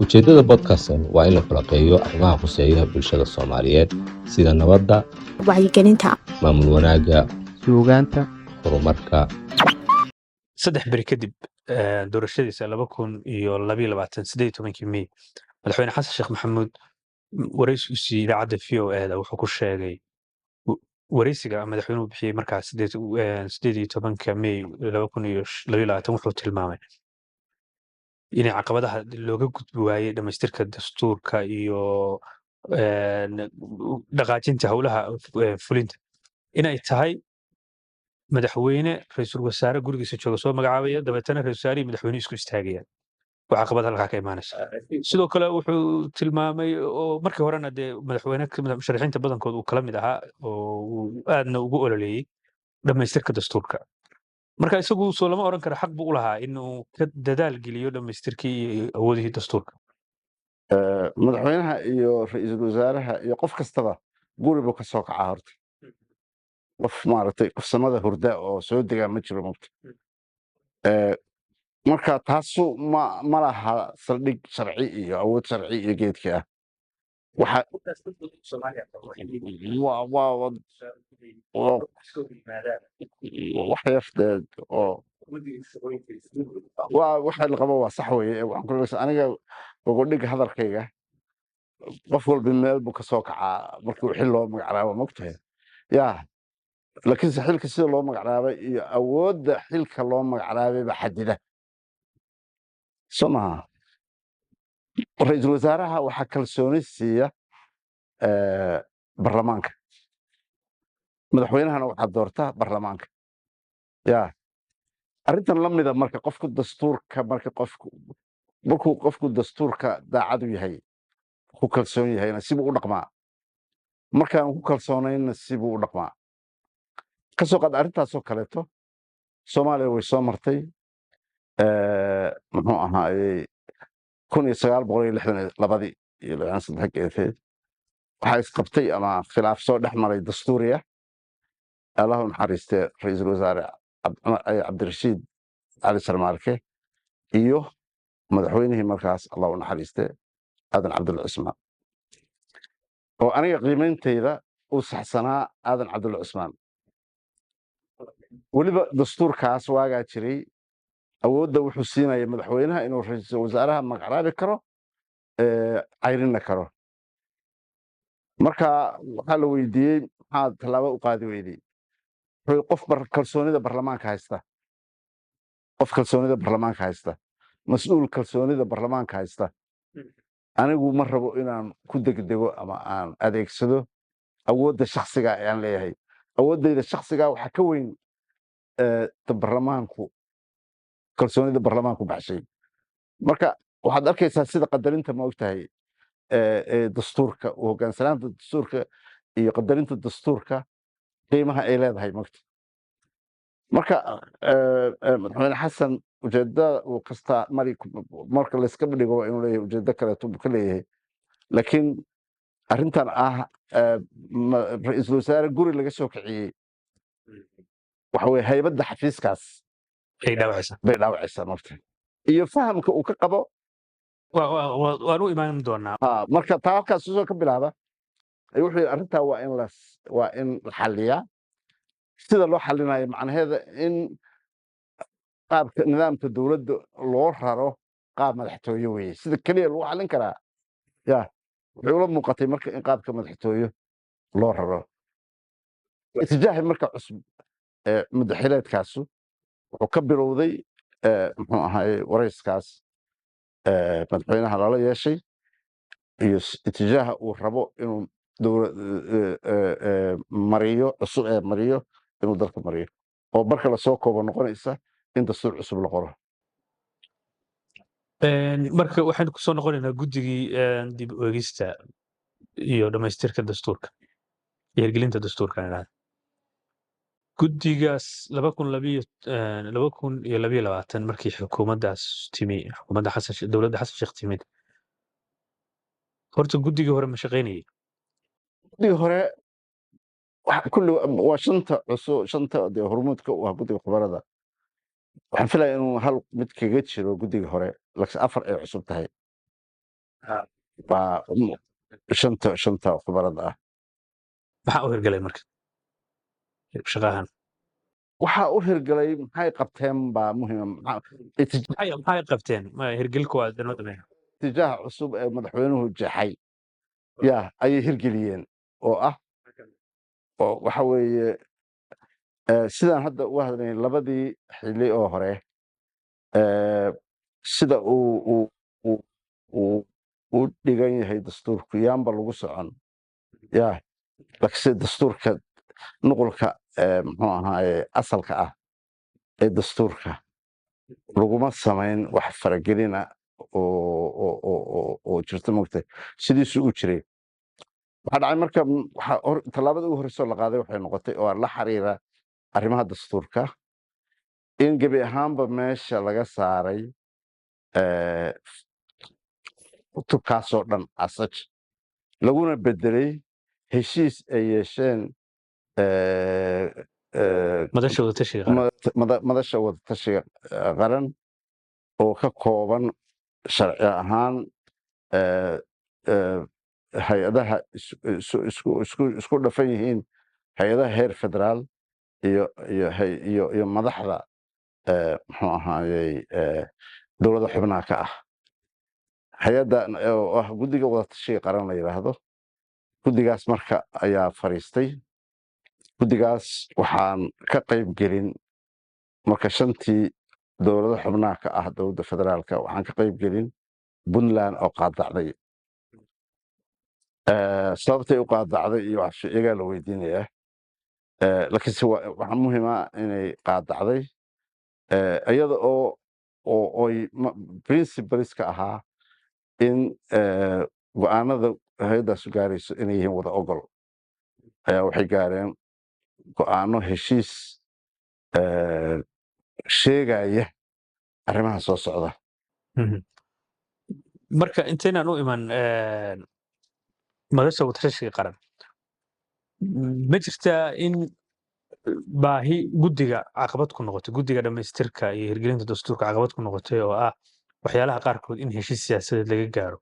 ujeeddada podcastan waa in la falaqeeyo arrimaha khuseeya bulshada Soomaaliyeed sida nabadda, wacyigelinta, maamul wanaagga, suugaanta, horumarka. 3 beri kadib doorashadiisa 2022 May madaxweyne xasan sheekh maxamuud waraysigiisii idaacadda VOA wuxuu ku sheegay waraysiga madaxweynuhu bixiyey markaas 18 May 2022 wuxuu tilmaamay inay caqabadaha looga gudbi waayey dhamaystirka dastuurka iyo dhaqaajinta howlaha fulinta inay tahay madaxweyne ra'iisul wasaare gurigiisa jooga soo magacaabaya dabeetana ra'iisul wasaare madaxweyne isku istaagayaan waa caqabad halkaa ka imaanaysa sidoo kale wuxuu tilmaamay oo markii horena dee madaxweyne musharaxiinta badankood uu kala mid ahaa oo uu aadna ugu ololeeyey dhammaystirka dastuurka marka isagu soo lama oran karo xaq buu u lahaa inuu ka dadaal geliyo dhammaystirkii iyo awoodihii dastuurka madaxweynaha iyo ra'iisul wasaaraha iyo qof kastaba guri buu ka soo kacaa horta qof maaragtay qof samada hurda oo soo degaa ma jiro mugta marka taasu ma laha saldhig sharci iyo awood sharci iyo geedkii ah waxa wax yarteed oo waxa la qabo waa sax weeye waxaan ku leeyahay aniga gogodhiga hadalkayga qof walba meel buu ka soo kacaa markii xil loo magacaabo mogtahay yaa laakiin xilka sida loo magacaabay iyo awoodda xilka loo magacaabay ba xadida somaha ra'iisul wasaaraha waxaa kalsooni siiya baarlamaanka madaxweynahana waxaa doorta baarlamaanka yaa arrintan la mida marka qofku dastuurka markuu qofku dastuurka daacadu yahay ku kalsoon yahayna sibuu u dhaqmaa markaan ku kalsoonaynna sibuu u dhaqmaa ka soo qaad arrintaasoo kaleeto soomaaliya way soo martay muxuu ahaayey 1962 iyo 63 waxaa isqabtay ama khilaaf soo dhex maray dastuuriya allahu naxariistee ra'iisul wasaare cabdirashiid cali sarmaarke iyo madaxweynihii markaas allahu naxariistee aadan cabdulla cusmaan oo aniga qiimeyntayda u saxsanaa aadan cabdulla cusmaan weliba dastuurkaas waagaa jiray awoodda wuxuu siinaya madaxweynaha inuu ra'iisul wasaaraha magacaabi karo cayrinna karo marka waxaa la weydiiyey maxaad tallaabo u qaadi weydey qof kalsoonida baarlamaanka haysta qof kalsoonida baarlamaanka haysta mas-uul kalsoonida baarlamaanka haysta anigu ma rabo inaan ku degdego ama aan adeegsado awoodda shakhsiga ayaan leeyahay awooddayda shakhsiga waxaa ka weyn baarlamaanku kalsoonida baarlamaanku baxshay marka waxaad arkaysaa sida qadarinta ma ogtahay dastuurka u hogaansanaanta dastuurka iyo qadarinta dastuurka qiimaha ay leedahay mogta marka madaxweyne xasan ujeedada uu kasta marka layska dhigo waa inuu leeyahay ujeedo kaleeto buu ka leeyahay laakiin arrintan ah ra'iisul wasaare guri laga soo kiciyey waxa weye haybadda xafiiskaas bay dhaawacaysaa mogta iyo fahamka uu ka qabo waan u imaan doonaa marka taa halkaas soo ka bilaaba wuxuu yidhi arrintaa waa in la xalliyaa sida loo xallinayo macnaheeda in qaabka nidaamka dowladda loo raro qaab madaxtooye weeye sida keliya lagu xallin karaa ya wuxuu ula muuqatay marka in qaabka madaxtooye loo raro itijaahi marka cusub madaxileedkaasu wuxuu ka bilowday muxuu ahaye warayskaas madaxweynaha lala yeeshay iyo itijaaha uu rabo inuu mariyo cusub mariyo inuu dalka mariyo oo marka lasoo koobo noqonaysa in dastuur cusub la qoro marka waxaynu kusoo noqonaynaa guddigii dib u eegista iyo dhammaystirka dastuurka iyo hirgelinta dastuurka guddigaas 2022 markii xukuumaddaas timi xukuumadda dowladda xasan sheekh timid horta guddigii hore ma shaqaynayay guddigii hore kulli waa shanta dee hormuudka u ah guddiga khubarada waxaan filaya inuu hal mid kaga jiro guddigii hore laakiin 4 ay cusub tahay waa shanta khubarada ah maxaa u hirgalay marka shaqahan waxaa u hirgalay maxay qabteen baa muhiima maxay qabteen hirgelku waa danoo dhameeya itijaaha cusub ee madaxweynuhu jeexay ya ayay hirgeliyeen oo ah oo waxa weeye sidaan hadda u hadlay labadii xilli oo hore sida uu dhigan yahay dastuurku yaanba lagu socon ya laakiin dastuurka nuqulka muxuu ahaaye asalka ah ee dastuurka laguma samayn wax faragelina oo jirta mogta sidiisu u jiray waxaa dhacay marka tallaabada ugu horreysoo la qaaday waxay noqotay oo la xiriira arrimaha dastuurka in gebi ahaanba meesha laga saaray cutubkaasoo dhan asaj laguna bedelay heshiis ay yeesheen madasha wadatashiga qaran madasha wadatashiga qaran oo ka kooban sharci ahaan hay-adaha isku dhafan yihiin hay-adaha heer federaal iyo madaxda muxuu ahaayey dowladda xubnaha ka ah hay-adda oo ah guddiga wadatashiga qaran la yidhaahdo guddigaas marka ayaa fadhiistay guddigaas waxaan ka qayb gelin marka shantii dowlado xubnaha ka ah dowladda federaalka waxaan ka qayb gelin puntland oo qaadacday sababtay u qaadacday iyo iyagaa la weydiinayaa laakiinse waxaa muhiima inay qaadacday iyada oo oy principleska ahaa in go-aanada hay-addaasu gaarayso inay yihiin wada ogol ayaa waxay gaareen go-aano heshiis sheegaya arrimaha soo socda marka intaynaan u iman madasha wadatashiga qaran ma jirtaa in baahi guddiga caqabad ku noqotay guddiga dhammaystirka iyo hirgelinta dastuurka caqabad ku noqotay oo ah waxyaalaha qaarkood in heshiis siyaasadeed laga gaaro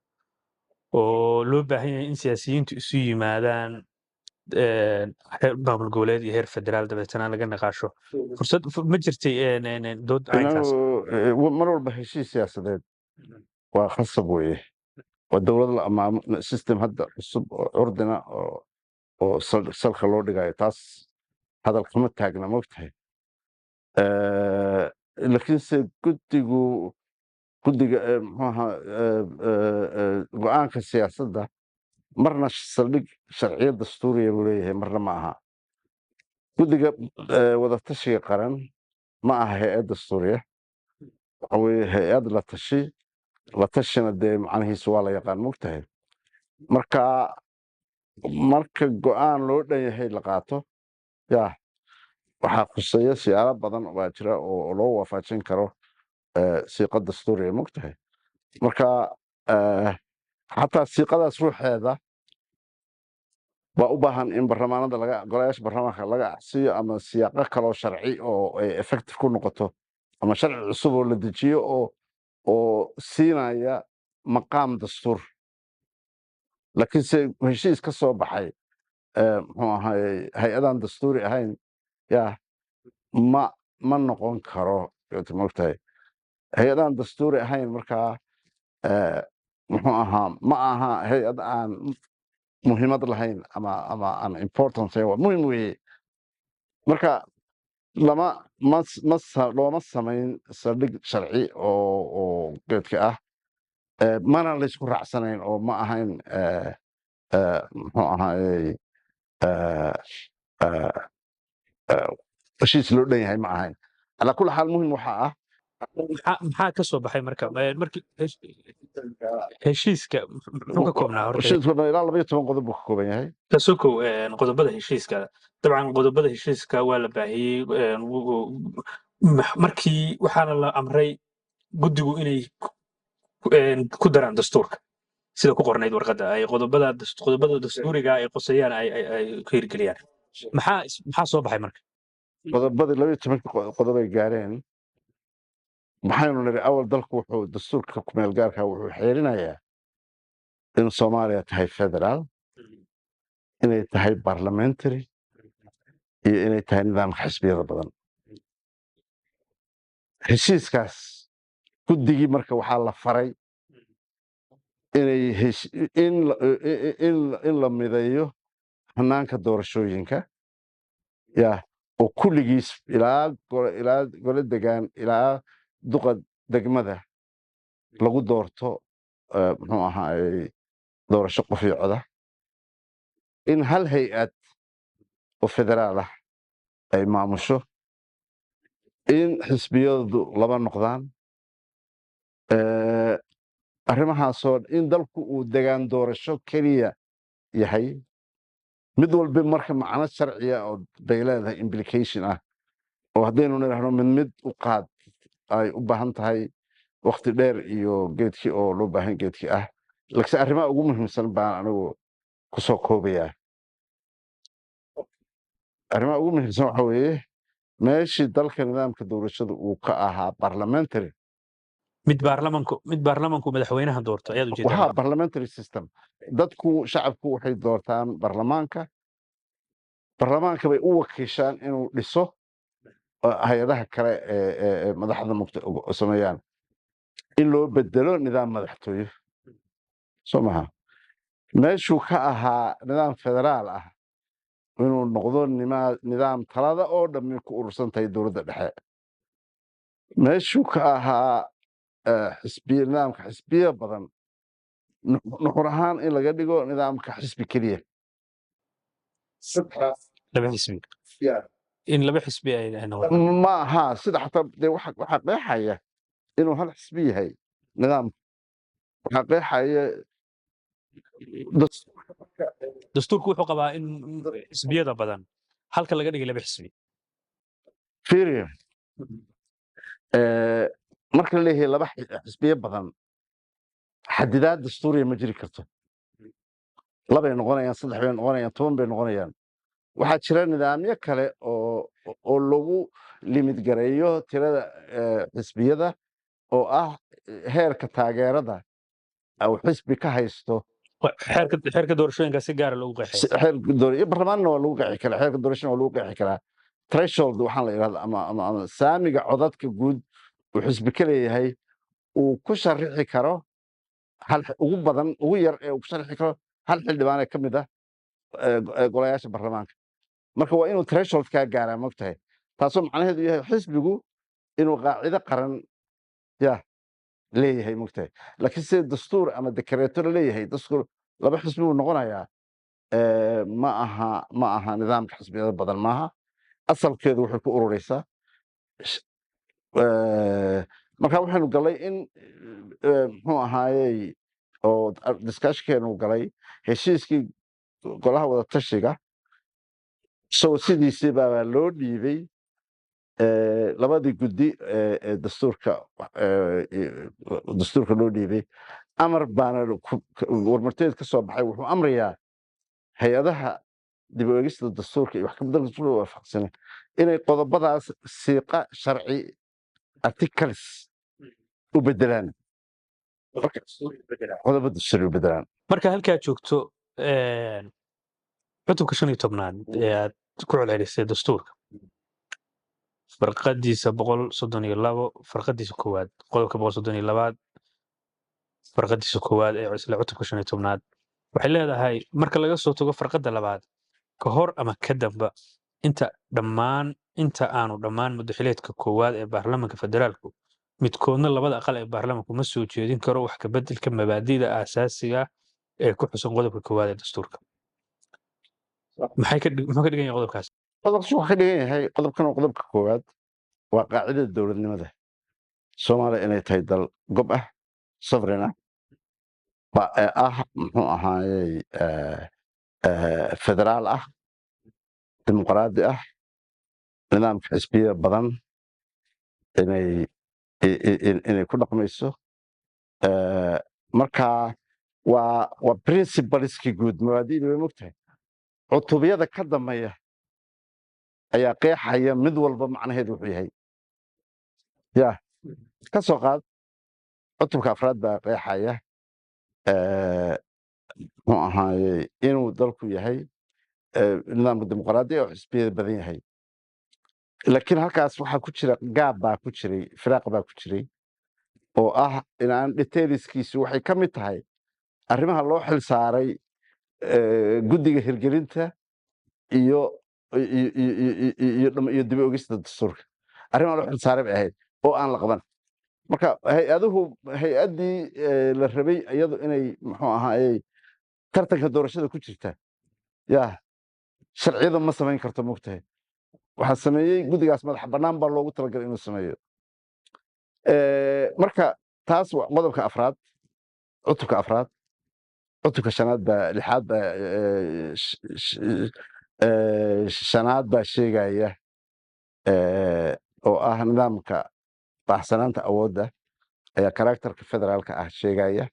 oo loo baahan yahay in siyaasiyiintu isu yimaadaan heer maamul goboleed iyo heer federaal dabeetana laga naqaasho fursad ma jirtay dood caynkaas mar walba heshiis siyaasadeed waa khasab weeye waa dowlad la amaamo system hadda cusub oo curdina oo salka loo dhigayo taas hadal kama taagna mogtahay laakiinse guddiga muxuu ahaa go-aanka siyaasadda marna saldhig sharciyad dastuuriya buu leeyahay marna ma aha guddiga wadatashiga qaran ma aha hay-ad dastuuriya waxa weye hay-ad la tashina dee macnihiisu waa la yaqaan mogtahay marka go-aan loo dhan yahay la qaato ya waxaa khuseeya siyaalo badan baa jira oo loo waafajin karo siiqad dastuuriya mogtahay marka xataa siiqadaas ruuxeeda waa u baahan in golayaasha barlamaanka laga acsiiyo ama siyaaqo kaloo sharci oo ay effective ku noqoto ama sharci cusub oo la dejiyo oo siinaya maqaam dastuur laakiinse heshiis ka soo baxay muxuu ahaayey hay-adaan dastuuri ahayn ya ma noqon karo mogtahay hay-adaan dastuuri ahayn markaa muxuu ahaa ma aha hay-ad aan muhiimad lahayn ama aan importance waa muhim weeye marka looma samayn saldhig sharci oo geedka ah mana laysku raacsanayn oo ma ahayn muxuu ahaayey heshiis loo dhan yahay ma ahayn calaa kulli xaal muhim waxaa ah maxaa ka soo baxay marka markii heshiiska muxuu ka koobnaa horta ilaa 12 qodob buu ka kooban yahay kasukow qodobada heshiiska dabcan qodobada heshiiska waa la baahiyey markii waxaana la amray guddigu inay ku daraan dastuurka sida ku qornayd warqadda ay qodobada dastuuriga ay qoseeyaan ay ku hirgeliyaan maxaa soo baxay marka qodobadii 12 qodob ay gaareen maxaynu nidhi awal dalku wuxuu dastuurka kumeel gaarka wuxuu xeerinayaa in soomaaliya tahay federaal inay tahay parliamentary iyo inay tahay nidaamka xisbiyada badan heshiiskaas guddigii marka waxaa la faray in la mideeyo hanaanka doorashooyinka ya oo kulligiis ilaa gole degaan ilaa duqa degmada lagu doorto muxuu ahaayey doorasho qof iyo coda in hal hay-ad oo federaal ah ay maamusho in xisbiyadu laba noqdaan arrimahaasoo in dalku uu degaan doorasho keliya yahay mid walba marka macno sharciya oo bay leedahay implication ah oo haddaynu nidhaahno mid u qaad ay u baahan tahay waqti dheer iyo geedkii oo loo baahan geedkii ah laakiin arrimaha ugu muhiimsan baan anigu ku soo koobayaa arrimaha ugu muhiimsan waxa weeye meeshii dalka nidaamka doorashada uu ka ahaa parliamentary mid baarlamanku madaxweynaha doorto ayaad waxaa ujeedaa parliamentary system dadku shacabku waxay doortaan baarlamaanka bay u wakiishaan inuu dhiso hay-adaha kale ee madaxda sameeyaan in loo bedelo nidaam madaxtooye soo maha meeshuu ka ahaa nidaam federaal ah inuu noqdo nidaam talada oo dhammi ku urursan tahay dowladda dhexe meeshuu ka ahaa nidaamka xisbiya badan nuxur ahaan in laga dhigo nidaamka xisbi keliya laba xisbi in laba xisbi ay noqoto ma aha sida xataa dee waxaa qeexaya inuu hal xisbi yahay nidaamka waxaa qeexaya dastuurku wuxuu qabaa in xisbiyada badan halka laga dhigay laba xisbi fiiriya marka la leeyahay laba xisbiye badan xadidaad dastuuriya ma jiri karto labay noqonayaan saddex bay noqonayaan 10 bay noqonayaan waxaa jira nidaamyo kale oo lagu limid gareeyo tirada xisbiyada oo ah heerka taageerada أو حزب كهيستو xeerka doorashooyinka si gaar ah loogu qeexay xeerka doorashooyinka barlamaanna waa lagu qeexi karaa xeerka doorashooyinka waa lagu qeexi karaa threshold waxaan la yiraahdaa ama saamiga codadka guud uu xisbi ka leeyahay uu ku sharixi karo hal ugu badan ugu yar ee uu ku sharixi karo hal xildhibaan ee ka mid ah golayaasha baarlamaanka marka waa inuu threshold ka gaaraa mogtahay taasoo macnaheedu yahay xisbigu inuu qaacido qaran ya leeyahay mogtahay laakiin sida dastuur ama dekreeto leeyahay dastuur laba xisbi uu noqonayaa ma aha nidaamka xisbiyada badan maaha asalkeedu waxay ku ururaysaa marka waxaanu galay in muxuu ahaayey oo discussionkeenu galay heshiiskii golaha wada tashiga isagoo sidiisii baa loo dhiibay labadii guddi ee dastuurka loo dhiibay amar baana warmarteed ka soo baxay wuxuu amrayaa hay-adaha dib u eegista dastuurka iyo wax ka beddelka dastuurka waafaqsan inay qodobadaas siiqa sharci articles u bedelaan qodobo dastuuri u bedelaan marka halkaa joogto cutubka 15 ee aad ku celcelisay dastuurka farqadiisa 132 farqadiisa koowaad qodobka 132 farqadiisa koowaad ee isla cutubka 15aad waxay leedahay marka laga soo tago farqada labaad ka hor ama ka damba inta aanu dhammaan madaxileedka koowaad ee baarlamaanka federaalku midkoodna labada aqal ee baarlamaanku ma soo jeedin karo wax ka beddelka mabaadi'da aasaasiga ee ku xusan qodobka koowaad ee dastuurka muxuu ka dhigan yahay qodobkaas qodobkaas wuxuu ka dhigan yahay qodobkan waa qodobka koowaad waa qaacidada dowladnimada soomaaliya inay tahay dal gob ah sovereign ah muxuu ahaayey federaal ah dimuqraadi ah nidaamka xisbiya badan inay ku dhaqmayso marka waa principaleskii guud mabaadi'da way mogtahay cutubiyada ka dambeeya ayaa qeexaya mid walba macnaheedu wuxuu yahay ya ka soo qaad cutubka afraad baa qeexaya muxuu ahaayey inuu dalku yahay nidaamka dimuqraadiya oo xisbiyada badan yahay laakiin halkaas waxaa ku jira gaab baa ku jiray firaaq baa ku jiray oo ah inaan detailskiisu waxay ka mid tahay arrimaha loo xil saaray guddiga hirgelinta iyo dib u ogista dastuurka arrimaha loo xil saaray bay ahayd oo aan la qaban marka hay-addii la rabay iyadu inay muxuu ahaayey tartanka doorashada ku jirta ya sharciyada ma samayn karto mogtahay waxaa sameeyey guddigaas madax bannaan baa loogu talagalay inuu sameeyo marka taas waa qodobka afraad cutubka afraad cutubka shanaad baa lixaad baa shanaad baa sheegaya oo ah nidaamka baxsanaanta awoodda ayaa karakterka federaalka ah sheegaya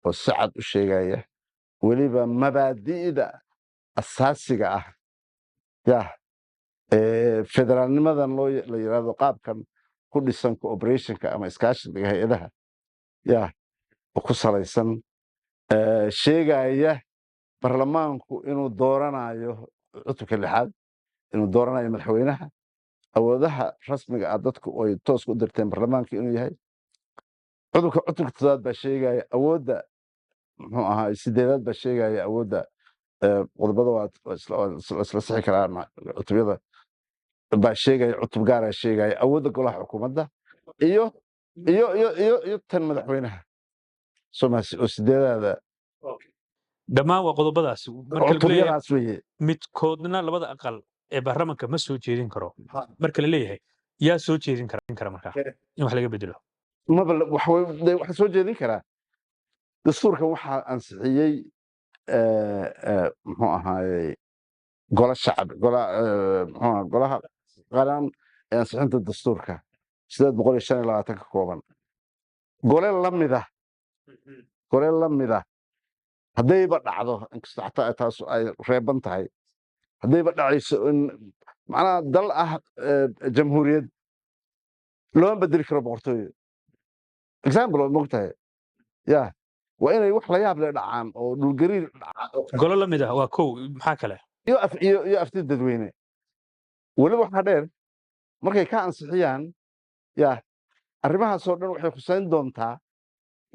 oo si cad u sheegaya weliba mabaadi'da asaasiga ah yah federaalnimadan la yidhaahdo qaabkan ku dhisan cooperationka ama iskaashiga hay-adaha yah oo ku salaysan sheegaya barlamaanku inuu dooranayo cutubka 6aad inuu dooranayo madaxweynaha awoodaha rasmiga ah dadku ay toos u dirteen barlamaanka inuu yahay cutubka 7aad baa sheegaya awoodda muxuu ahaa 8aad baa sheegaya awoodda qodobada waa isla sixi karaan cutubyada baa sheegaya cutub gaaraa sheegaya awoodda golaha xukuumadda iyo tan madaxweynaha soomaasi oo 8aada dhammaan waa qodobadaas marka lagu leeyahay cutubyadaas weye midkoodna labada aqal ee baarlamaanka ma soo jeedin karo marka la leeyahay yaa soo jeedin kara markaa in wax laga bedelo maba waxa soo jeedin karaa dastuurkan waxaa ansixiyey muxuu ahaayey gola shacab golaha qaran ee ansixinta dastuurka 825 ka kooban gole lamida haddayba dhacdo inkastoo xataa taas ay reeban tahay haddayba dhacayso in macnaha dal ah jamhuuriyad looma bedeli karo boqortooyo example oo mogtahay yah waa inay wax la yaab leh dhacaan oo dhulgariir golo la mid ah waa kow maxaa kale iyo afti dadweyne weliba waxaa dheer markay ka ansixiyaan yah arrimahaasoo dhan waxay khusayn doontaa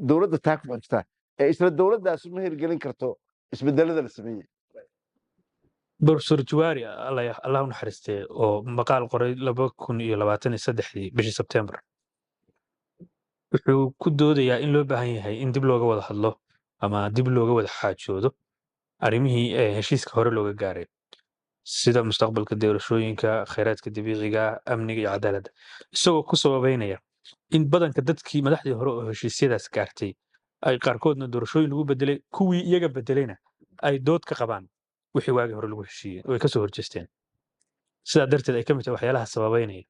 dowladda taa ku xigta ee isla dowladdaas ma hirgelin karto isbedelada la sameeyey professor jawaari allah u naxariistee oo maqaal qoray 2023 bishii Sebtembar wuxuu ku doodayaa in loo baahan yahay in dib looga wada hadlo ama dib looga wada xaajoodo arrimihii heshiiska hore looga gaaray sida mustaqbalka doorashooyinka kheyraadka dabiiciga amniga iyo cadaaladda isagoo ku sababeynaya in badanka dadkii madaxdii hore oo heshiisyadaas gaartay ay qaarkoodna doorashooyin lagu bedelay kuwii iyaga bedelayna ay dood ka qabaan wixii waagii hore lagu heshiiyey oo ay ka soo horjeesteen sidaa darteed ay ka mid tahay waxyaalaha sababeynaya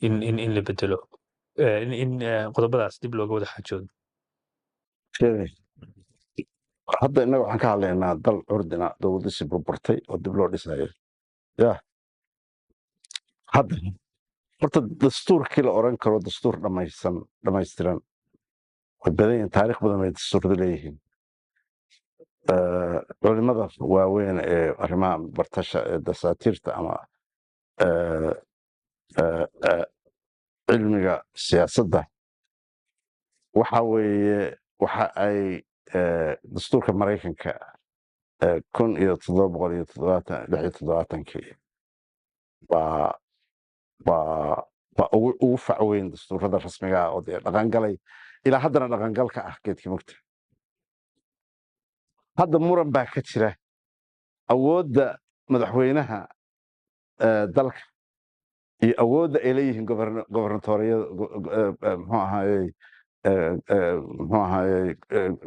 in la bedelo in qodobadaas dib looga wada xaajoodo hadda innaga waxaan ka hadlaynaa dal curdina dowladdiisi burburtay oo dib loo dhisayo yah hadda horta dastuurkii la oran karo dastuur dhammaystiran way badan yihiin taariikh badan bay dastuurada leeyihiin culimada waaweyn ee arrimaha bartasha ee dasaatiirta ama cilmiga siyaasadda waxa weeye waxa ay dastuurka maraykanka 1776 baa ugu fac weyn dastuurada rasmiga ah oo dee dhaqangalay ilaa haddana dhaqangalka ah geedkii mugta hadda muran baa ka jira awoodda madaxweynaha dalka iyo awoodda ay leeyihiin gobernatoriyada muxuu ahaayey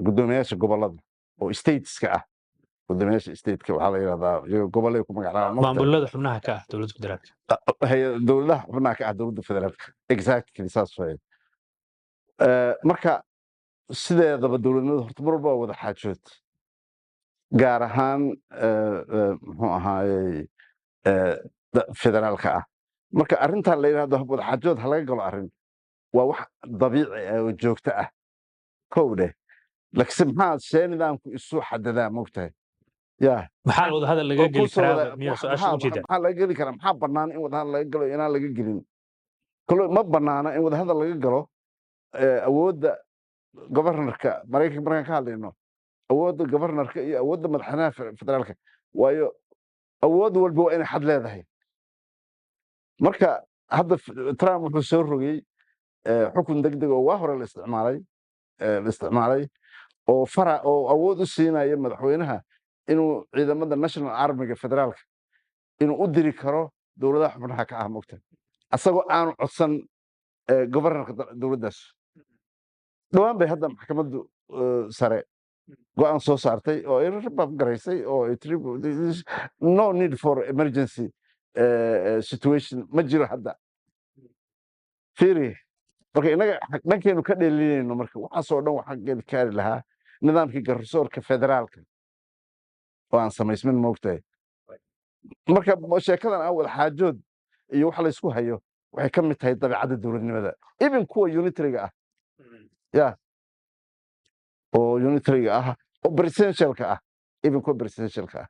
guddoomiyaasha gobollada oo stateska ah guddoomiyaasha stateka waxaa la yidhahdaa gobollay ku magacaabaan maamulada xubnaha ka ah dowladda federaalka dowladaha xubnaha ka ah dowladda federaalka exactly saas waye marka sideedaba dowladnimadu horta mar walba waa wada xaajood gaar ahaan muxuu ahaayey federaalka ah marka arrintan la yidhahdo wada xaajood ha laga galo arrin waa wax dabiici ah oo joogto ah kow dheh laakiinse maxaa see nidaamku isu xadadaa mogtahay yah maxaa wada hadal laga geli karaa miyaa su-aasha ujeeda maxaa laga geli karaa maxaa bannaan in wadahadal laga galo inaan laga gelin kalo ma bannaana in wadahadal laga galo awoodda gobarnarka maraykanka markaan ka hadlayno awoodda gobarnarka iyo awoodda madaxweynaha federaalka waayo awood walba waa inay xad leedahay marka hadda trump wuxuu soo rogay xukun degdeg oo waa hore la isticmaalay oo awood u siinaya madaxweynaha inuu ciidamada national armiga federaalka inuu u diri karo dowladaha xubnaha ka ah mogta asagoo aanu codsan gobarnarka dowladdaas dhowaan bay hadda maxkamaddu sare go-aan soo saartay oo ay rabab garaysay oo no need for emergency situation ma jiro hadda fiiri marka inaga dhankeenu ka dheelinayno marka waxaasoo dhan waxaa geli kaari lahaa nidaamkii garsoorka federaalka oo aan samaysmin moogtahay marka sheekadan awal xaajood iyo wax laysku hayo waxay ka mid tahay dabeecadda dowladnimada even kuwa unitariga ah ya oo unitariga ah oo presidentialka ah even kuwa presidentialka ah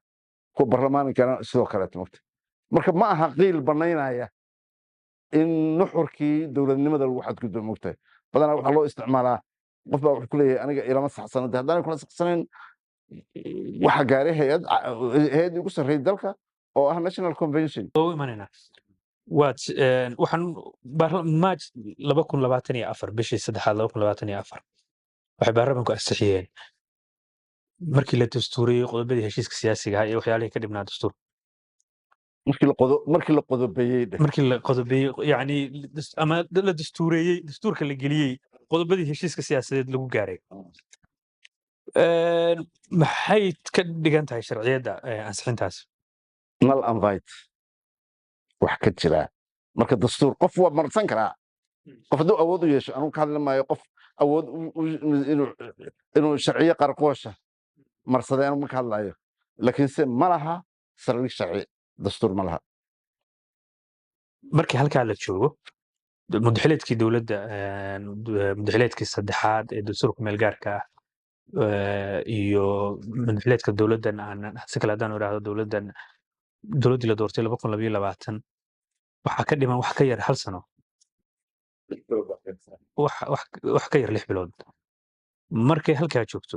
kuwa barlamaankana sidoo kaleeto moogtahay marka ma aha qiil banaynaya in nuxurkii dowladnimada lagu xadgudbo moogtahay badanaa waxaa loo isticmaalaa qof baa wuxuu ku leeyahay aniga ilama saxsanade haddaan kula saxsanayn waxa gaaray hay-addii ugu sarreeyay dalka oo ah national convention oo imanayna waxaan maaj 2024 bishii 3 2024 waxay baarlamaanku ansixiyeen markii la dastuuriyey qodobadii heshiiska siyaasiga ah iyo waxyaalihii ka dhibnaa dastuur markii la qodobeeyey markii la qodobeeyey yani ama la dastuureeyey dastuurka la geliyey qodobadii heshiiska siyaasadeed lagu gaaray maxay ka dhigan tahay sharciyadda ansixintaas nal anvite wax ka jira marka dastuur qof waa marsan karaa qof hadduu awood u yeesho anugu ka hadli maayo qof awood inuu sharciyo qarqoosha marsaday anugu ma ka hadlayo laakiinse ma laha saldhig sharci dastuur ma laha markii halkaa la joogo mudaxileedkii dowladda mudaxileedkii saddexaad ee dastuurka meelgaarka ah iyo mudaxileedka dowladdan si kale haddaan idhaahdo dowladdii la doortay 2022 waxaa ka dhiman wax ka yar 1 sano wax ka yar 6 bilood markay halkaa joogto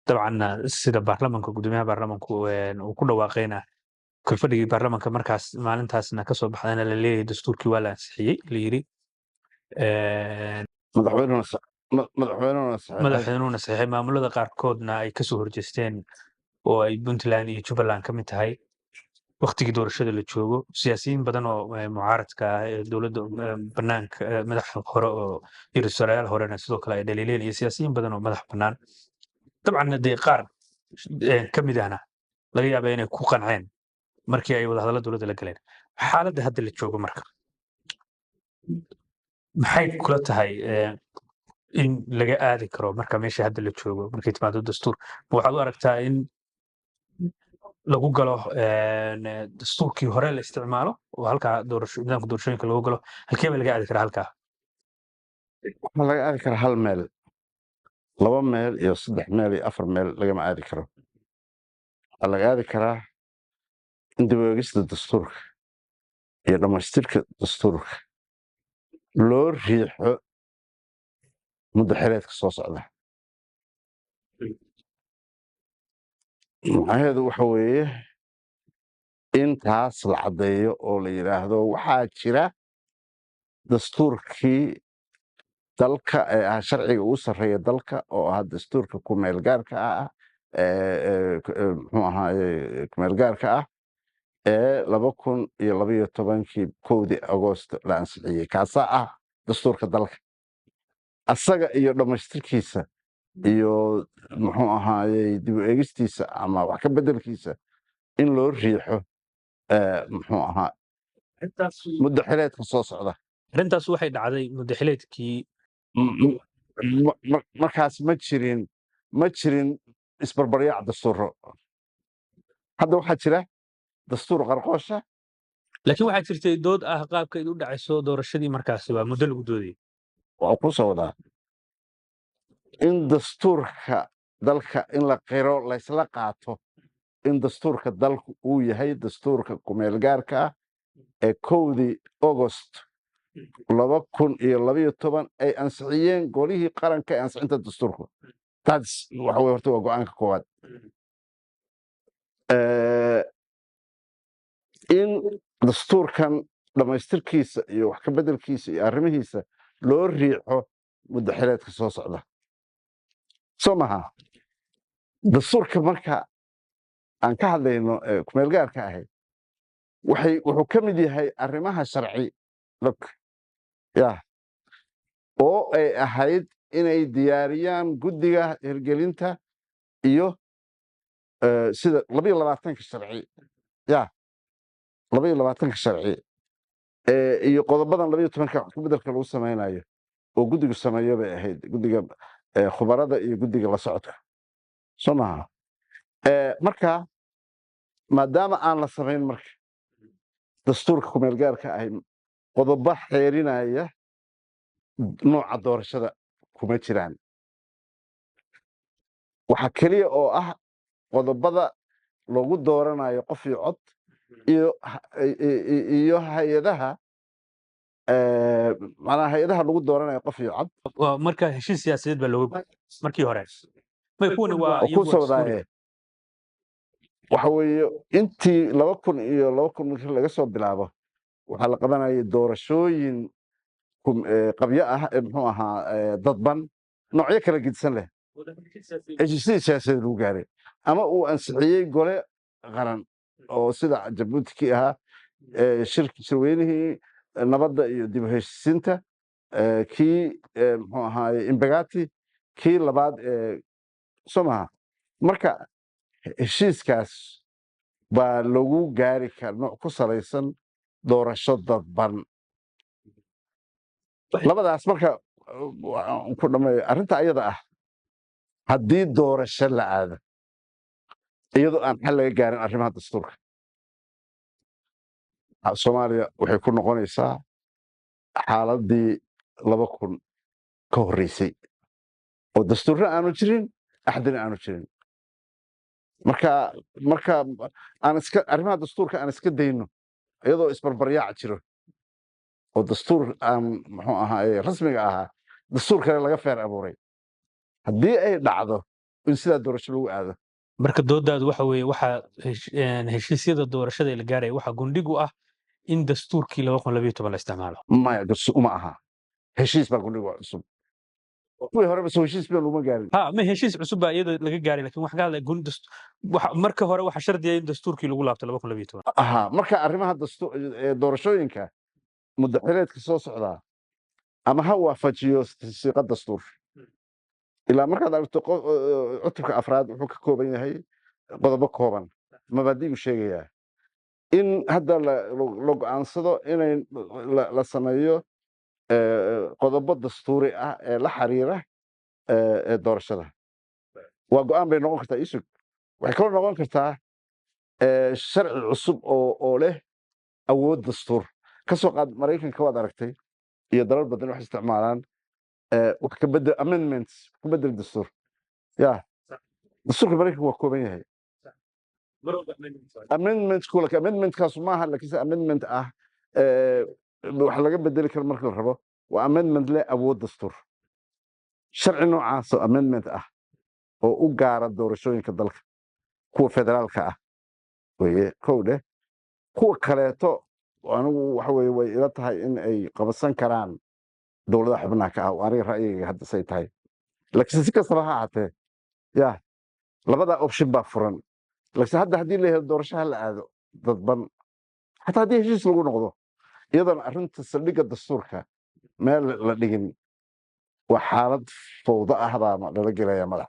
dabcanna sida baarlamanka gudoomiyaha baarlamanku uu ku dhawaaqayna kulfadhigii baarlamanka markaas maalintaasna ka soo baxdayna la leeyahay dastuurkii waa la ansixiyey la yidhi madaxweynuhuna saxiixay maamulada qaarkoodna ay kasoo horjeesteen oo ay puntland iyo jubbaland ka mid tahay waktigii doorashada la joogo siyaasiyiin badan oo mucaaradka ah ee dowladda banaanka madax hore oo irsalayaal horena sidoo kale ay dhaliileen iyo siyaasiyiin badan oo madax bannaan dabcan dee qaar ka mid ahna laga yaaba inay ku qanceen markii ay wadahadalla dowladda la galeen xaaladda hadda la joogo marka maxay kula tahay in laga aadi karo marka meesha hadda la joogo markay timaado dastuur waxaad u aragtaa in lagu galo dastuurkii hore la isticmaalo oo halkaa nidaamka doorashooyinka lagu galo halkee ba laga aadi karaa halkaa waxaa laga aadi karaa 1 meel 2 meel iyo 3 meel iyo 4 meel lagama aadi karo waxaa laga aadi karaa in dib u eegista dastuurka iyo dhammaystirka dastuurka loo riixo mudaxileedka soo socda macnaheedu waxa weeye in taas la caddeeyo oo la yidhaahdo waxaa jira dastuurkii dalka ee ah sharciga ugu sarreeya dalka oo ah dastuurka kumeelgaarka ah muxuu ahaaye kumeelgaarka ah ee 2012 kowdii agoosto la ansixiyey kaasaa ah dastuurka dalka asaga iyo dhammaystirkiisa iyo muxuu ahaayey dib u eegistiisa ama wax ka beddelkiisa in loo riixo muxuu ahaa mudaxileedka soo socda arrintaas waxay dhacday mudaxileedkii markaas ma jirin isbarbaryaac dastuuro hadda waxaa jira dastuur qarqoosha laakiin waxaa jirtay dood ah qaabka ay u dhacayso doorashadii markaasi waa muddo lagu doodayay waa ku soo wadaa in dastuurka dalka in la qiro laysla qaato in dastuurka dalku uu yahay dastuurka kumeelgaarka ah ee kowdii agost 2012 ay ansixiyeen golihii qaranka ee ansixinta dastuurka taas waxa weye horta waa go-aanka koowaad in dastuurkan dhammaystirkiisa iyo wax ka beddelkiisa iyo arrimihiisa loo riixo mudaxileedka soo socda soo maha dastuurka marka aan ka hadlayno kumeelgaarka ahayd wuxuu ka mid yahay arrimaha sharci ya oo ay ahayd inay diyaariyaan guddiga hirgelinta iyo sida 22 sharci ya 22 sharci iyo qodobadan 12 wax ku bedelka lagu samaynayo oo guddigu sameeyo bay ahayd guddiga khubarada iyo guddiga la socodka soo maaha marka maadaama aan la samayn marka dastuurka kumeel gaarka ahay qodobo xeerinaya nooca doorashada kuma jiraan waxa kaliya oo ah qodobada lagu dooranayo qof iyo cod iyo hay-adaha macnaha hay-adaha lagu dooranayo qof iyo cod marka heshiis siyaasadeed baa looga markii hore may kuwana waa ku sawdaaye waxa weeye intii 2000 markii laga soo bilaabo waxaa la qabanayay doorashooyin qabyo ah muxuu ahaa dadban noocyo kala gedisan leh heshiisyada siyaasadeed lagu gaaray ama uu ansixiyey gole qaran oo sida Jabuuti ki ahaa shirweynihii nabadda iyo dib u heshiisiinta kii muxuu ahaa Imbagati kii labaad Soomaha marka heshiiskaas baa lagu gaari karaa nooc ku salaysan doorasho dadban labadaas marka ku dhamay arrinta ayada ah haddii doorasho la aado iyadoo aan xal laga gaarin arrimaha dastuurka Soomaaliya waxay ku noqonaysaa xaaladii 2000 ka horreysay oo dastuurna aanu jirin axdina aanu jirin marka aan iska arrimaha dastuurka aan iska dayno iyadoo isbarbaryaac jiro oo dastuur aan muxuu ahaa rasmiga ahaa dastuur kale laga feer abuuray haddii ay dhacdo in sidaa doorasho lagu aado marka doodaadu waxa weeye waxa heshiisyada doorashada la gaaray waxa gundhigu ah in dastuurkii 2012 la isticmaalo maya uma aha heshiis baa gundhigu cusub kuwii horeba soo heshiis baa laguma gaarin ma heshiis cusub baa iyada laga gaaray laakiin waxa ka hadlay marka hore waxa shardiya in dastuurkii lagu laabto 2012 marka arrimaha doorashooyinka muddaxireedka soo socdaa ama ha waafajiyo siiqa dastuur ilaa markaad aragto cutubka afraad wuxuu ka kooban yahay qodobo kooban mabaadi'u sheegayaa in hadda la go'aansado inay la sameeyo qodobo dastuuri ah ee la xiriira doorashada waa go'aan bay noqon kartaa isug waxay kaloo noqon kartaa sharci cusub oo leh awood dastuur ka soo qaad Mareykanka waad aragtay iyo dalal badan wax isticmaalaan wax ka bedel amendments ku bedel dastuur dastuurka Mareykanka waa kooban yahay amendmentkaas maaha laakiinse amendment ah wax laga bedeli karo marka la rabo waa amendment leh awood dastuur sharci noocaas oo amendment ah oo u gaara doorashooyinka dalka kuwa federaalka ah weeye kowde kuwa kaleeto anigu waxa weeye way ila tahay in ay qabsan karaan dowladaha xubnaha ka ah aniga ra'yigayga hadda say tahay laakiin si kastaba ha ahaatee labada option baa furan laakiin hadda haddii la helo doorashaha la aado dadban xataa haddii heshiis lagu noqdo iyadoona arrinta saldhigga dastuurka meel la dhigin waa xaalad fowdo ah baa lala gelaya madax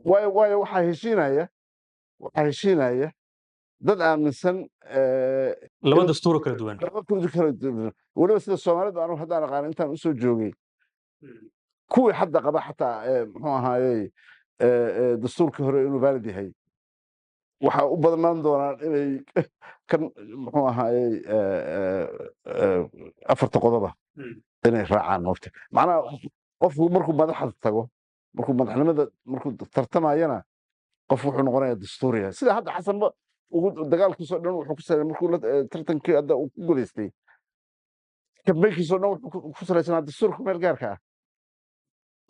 waayo waxaa heshiinaya dad aaminsan laba dastuur kala duwan waliba sida Soomaalidu anu haddaan aqaan intaan u soo joogay kuwii hadda qaba xataa muxuu ahaayey dastuurkii hore inuu valid yahay waxaa u badnaan doonaan inay kan muxuu ahaayey afarta qodoba inay raacaan moogta macnaha qofku markuu madaxda tago markuu madaxnimada markuu tartamayana qof wuxuu noqonayaa dastuuriya sida hadda xasanba dagaalkiisoo dhan wuxuu ku salayay markuu tartankii hadda uu ku guulaystay kambeynkiisoo dhan wuxuu ku salaysanaa dastuurka meel gaarka ah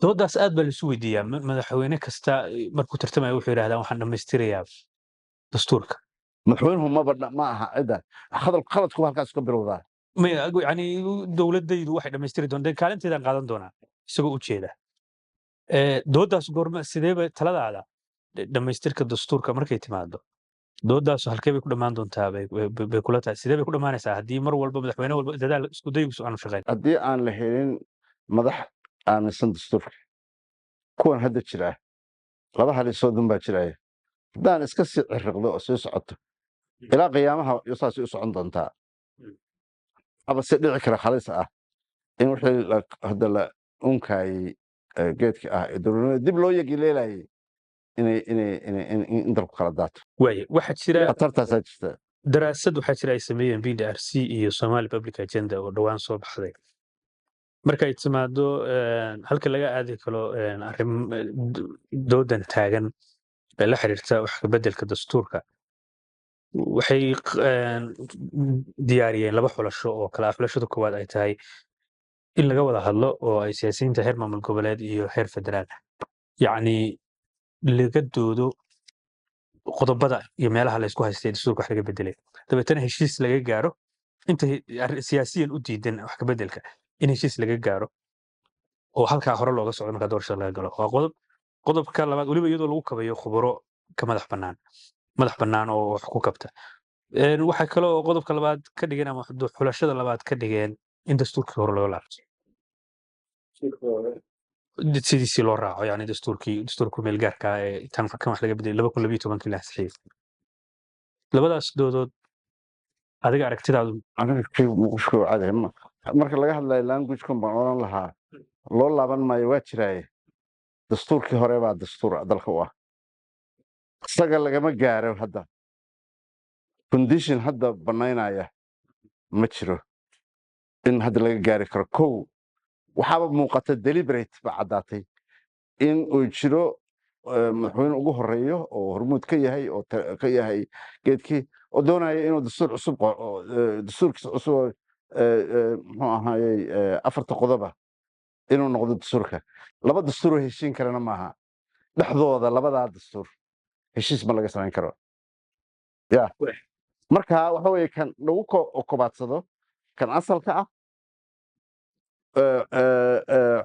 doodaas aad baa laisu weydiiyaa madaxweyne kasta markuu tartamaya wuxuu yidhahdaa waxaan dhammaystirayaa dastuurka madaxweynuhu ma aha cidda khaladku halkaas ka bilowdaa yani dowladaydu waxay dhammaystiri doontaa kaalinteedaan qaadan doonaa isagoo u jeeda doodaas goorma sideeba taladaada dhammaystirka dastuurka markay timaado doodaasu halkee bay ku dhammaan doontaa bay kula tahay sidee bay ku dhammaanaysaa haddii mar walba madaxweyne walba dadaal isku daygiisu aanu shaqayn haddii aan la helin madax aaminsan dastuurka kuwan hadda jira laba halisoodun baa jiraya haddaan iska sii ciriqdo oo sii socoto ilaa qiyaamaha iyo saas u socon doontaa aba si dhici kara khalis ah in wixii hadda la unkayay geedka ah ee dowladnimada dib loo yegileelayay in dalku kala daato waaye waxaa jira khatartaasaa jirta daraasad waxaa jira ay sameeyeen BDRC iyo Somali Public Agenda oo dhawaan soo baxday markay timaado halka laga aadi karo arrin doodan taagan ee la xiriirta wax ka beddelka dastuurka waxay diyaariyeen laba xulasho oo kala ah xulashada koowaad ay tahay in laga wada hadlo oo ay siyaasiyiinta heer maamul goboleed iyo heer federaal yacni laga doodo qodobada iyo meelaha la isku haystay dastuurka wax laga bedelay dabeetana heshiis laga gaaro inta siyaasiyan u diidan wax ka beddelka in heshiis laga gaaro oo halkaa hore looga socdo marka doorashada laga galo waa qodobka labaad weliba iyadoo lagu kabayo khubaro ka madax bannaan oo wax ku kabta waxaa kale oo qodobka labaad ka dhigeen ama xulashada labaad ka dhigeen in dastuurkii hore loo laabto sidiisii loo raaco yani dastuurku meel gaarka ee tan kan wax laga bedelay 2012 la saxiixay labadaas doodood adiga aragtidaadu aniga muqdisho caadi marka laga hadlayo language baan oran lahaa loo laaban maayo waa jiraaye dastuurkii hore baa dastuur dalka u ah isaga lagama gaaro hadda condition hadda banaynaya ma jiro in hadda laga gaari karo kow waxaaba muuqata deliberate ba caddaatay in uu jiro madaxweyne ugu horeeyo oo hormuud ka yahay oo ka yahay geedkii oo doonaya inuu dastuur cusub dastuurkiisa cusub muxuu ahaayey afarta qodoba inuu noqdo dastuurka laba dastuuroo heshiin karana maaha dhexdooda labadaa dastuur heshiis ma laga samayn karo ya marka waxa weeye kan lagu kobaadsado kan asalka ah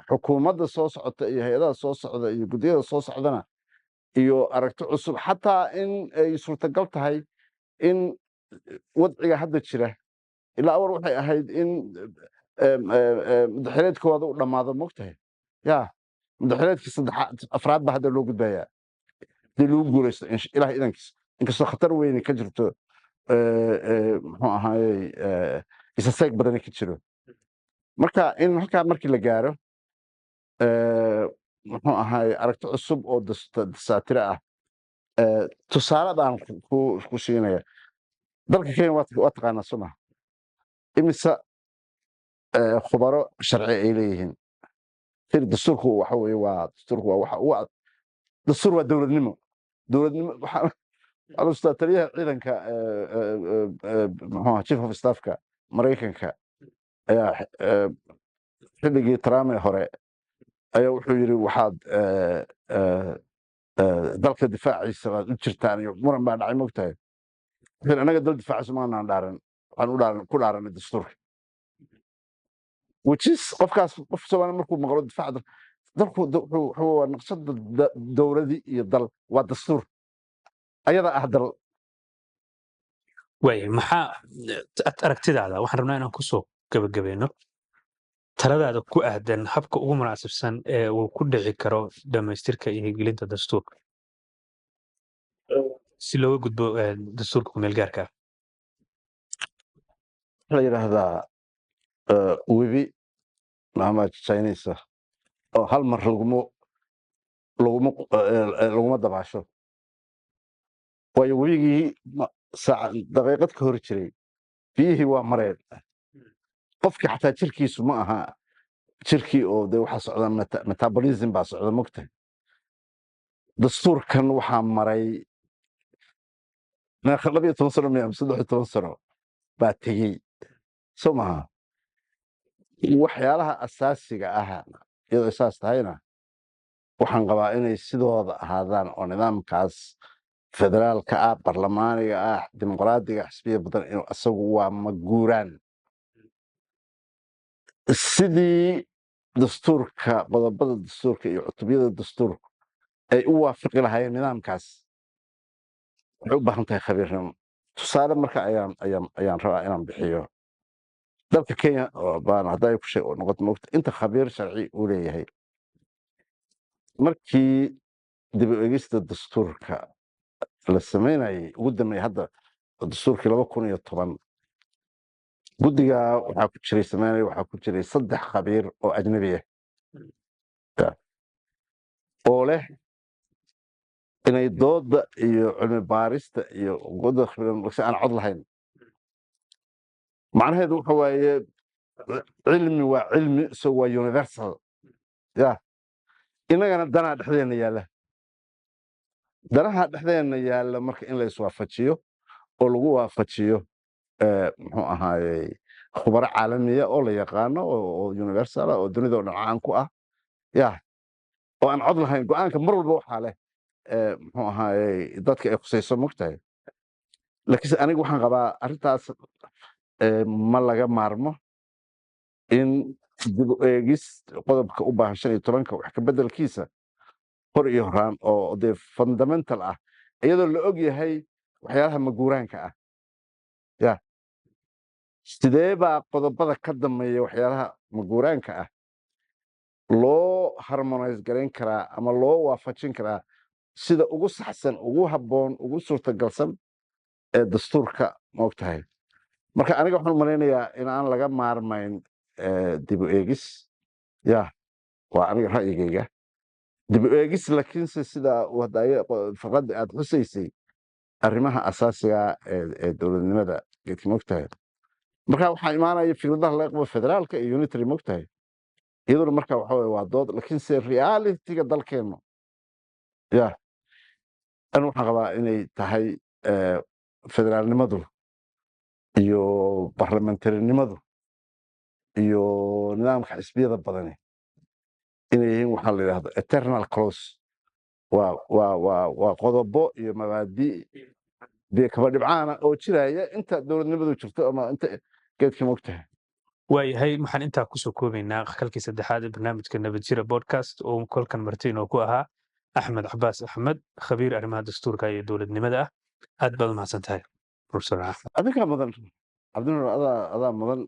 xukuumadda soo socota iyo hay-adaha soo socda iyo guddiyada soo socdana iyo aragti cusub xataa in ay suurtagal tahay in wadciga hadda jira ilaa awar waxay ahayd in madaxileedkooda u dhammaado mogtahay ya madaxileedkii afraad ba hadda loo gudbayaa hadii lagu guulaysto ilaah idankiis inkastoo khatar weyni ka jirto muxuu ahaayey isaseeg badani ka jiro marka in halkaa markii la gaaro muxuu ahaayey aragti cusub oo dasaatire ah tusaale baan ku siinaya dalka kenya waa taqaanaa soo maha imise khubaro sharci ay leeyihiin dastuurku waxa weye waa dastuurku waa waxa dastuur waa dowladnimo waxaa taliyaha ciidanka muxuu chief of staffka maraykanka ayaa xilligii trump hore ayaa wuxuu yiri waxaad dalka difaaciisa waad u jirtaan iyo muran baa dhacay mogtahay anaga dal difaaciisa maanaan dhaaran waxaan ku dhaaranay dastuurka which is qofkaas qof Soomaali markuu maqlo difaaca dalku waa naqshada dowladi iyo dal waa dastuur ayada ah dal way maxaa aragtidaada waxaan rabnaa inaan ku soo gabagabeeno taladaada ku aadan habka ugu munaasabsan ee uu ku dhici karo dhamaystirka iyo hirgelinta dastuurka si looga gudbo dastuurka kumeel gaarka la yiraahdaa webi ama Chinese oo hal mar laguma dabaasho waayo webigii daqiiqad ka hor jiray biyihii waa mareen qofkii xataa jirkiisu ma aha jirkii oo de waxaa socda metabolism baa socda mogtahay dastuurkan waxaa maray 12 sano ama 13 sano baa tegey soo maha waxyaalaha asaasiga ah iyadoo saas tahayna waxaan qabaa inay sidooda ahaadaan oo nidaamkaas federaalka ah barlamaaniga ah dimuqraadiga xisbiya badan inuu asagu waa maguuraan sidii dastuurka qodobada dastuurka iyo cutubiyada dastuurka ay u waafaqi lahaayeen nidaamkaas waxay u baahan tahay khabiirnimo tusaale marka ayaan rabaa inaan bixiyo dalka kenya baan hadday ku sheeg noqoto moogta inta khabiir sharci uu leeyahay markii dib u eegista dastuurka la sameynayay ugu dambeeyay hadda dastuurkii 2010 guddiga waxaa ku jiray Soomaaliya waxaa ku jiray 3 khabiir oo ajnabi ah oo leh inay dooda iyo cilmi baarista iyo go'da khibrad aan cod lahayn macnaheedu waxa waaye cilmi waa cilmi so waa universal inagana danaha dhexdeena yaala danaha dhexdeena yaala marka in la iswaafajiyo oo lagu waafajiyo muxuu ahaayey khubaro caalamiya oo la yaqaano oo universal oo dunida oo dhan caan ku ah oo aan cod lahayn go'aanka mar walba waxaa leh muxuu ahaayey dadka ay khusayso mogtahay laakiinse aniga waxaan qabaa arrintaas ma laga maarmo in dib u eegis qodobka u baahan 15 wax ka beddelkiisa hor iyo horaan oo dee fundamental ah iyadoo la og yahay waxyaalaha maguuraanka ah sidee baa qodobada ka dambeeya waxyaalaha maguuraanka ah loo harmonize garayn karaa ama loo waafajin karaa sida ugu saxsan ugu habboon ugu suurtagalsan ee dastuurka moogtahay marka aniga waxaan u malaynayaa in aan laga maarmayn dib u eegis waa aniga ra'yigayga dib u eegis laakiinse sida faqradda aad xusaysay arrimaha asaasiga ee dowladnimada geedka moogtahay marka waxaa imaanaya fikradaha laga qabo federaalka iyo unitary moogtahay iyaduna marka waxa waye waa dood laakiinse realitiga dalkeennu an waxaan qabaa inay tahay federaalnimadu iyo barlamentarinimadu iyo nidaamka xisbiyada badani inay yihiin waxaa la yidhahdo eternal close waa qodobo iyo mabaadi biyo kaba dhibcaana oo jiraya inta dowladnimadu jirto ama inta geedka moogtahay waayahay maxaan intaa kusoo koobaynaa kalkii saddexaad ee barnaamijka nabad jira podcast oo kolkan martiin oo ku ahaa axmed cabaas axmed khabiir arrimaha dastuurka iyo dowladnimada ah aad baad u mahadsan tahay professor axmed adinkaa mudan cabdinuur adaa mudan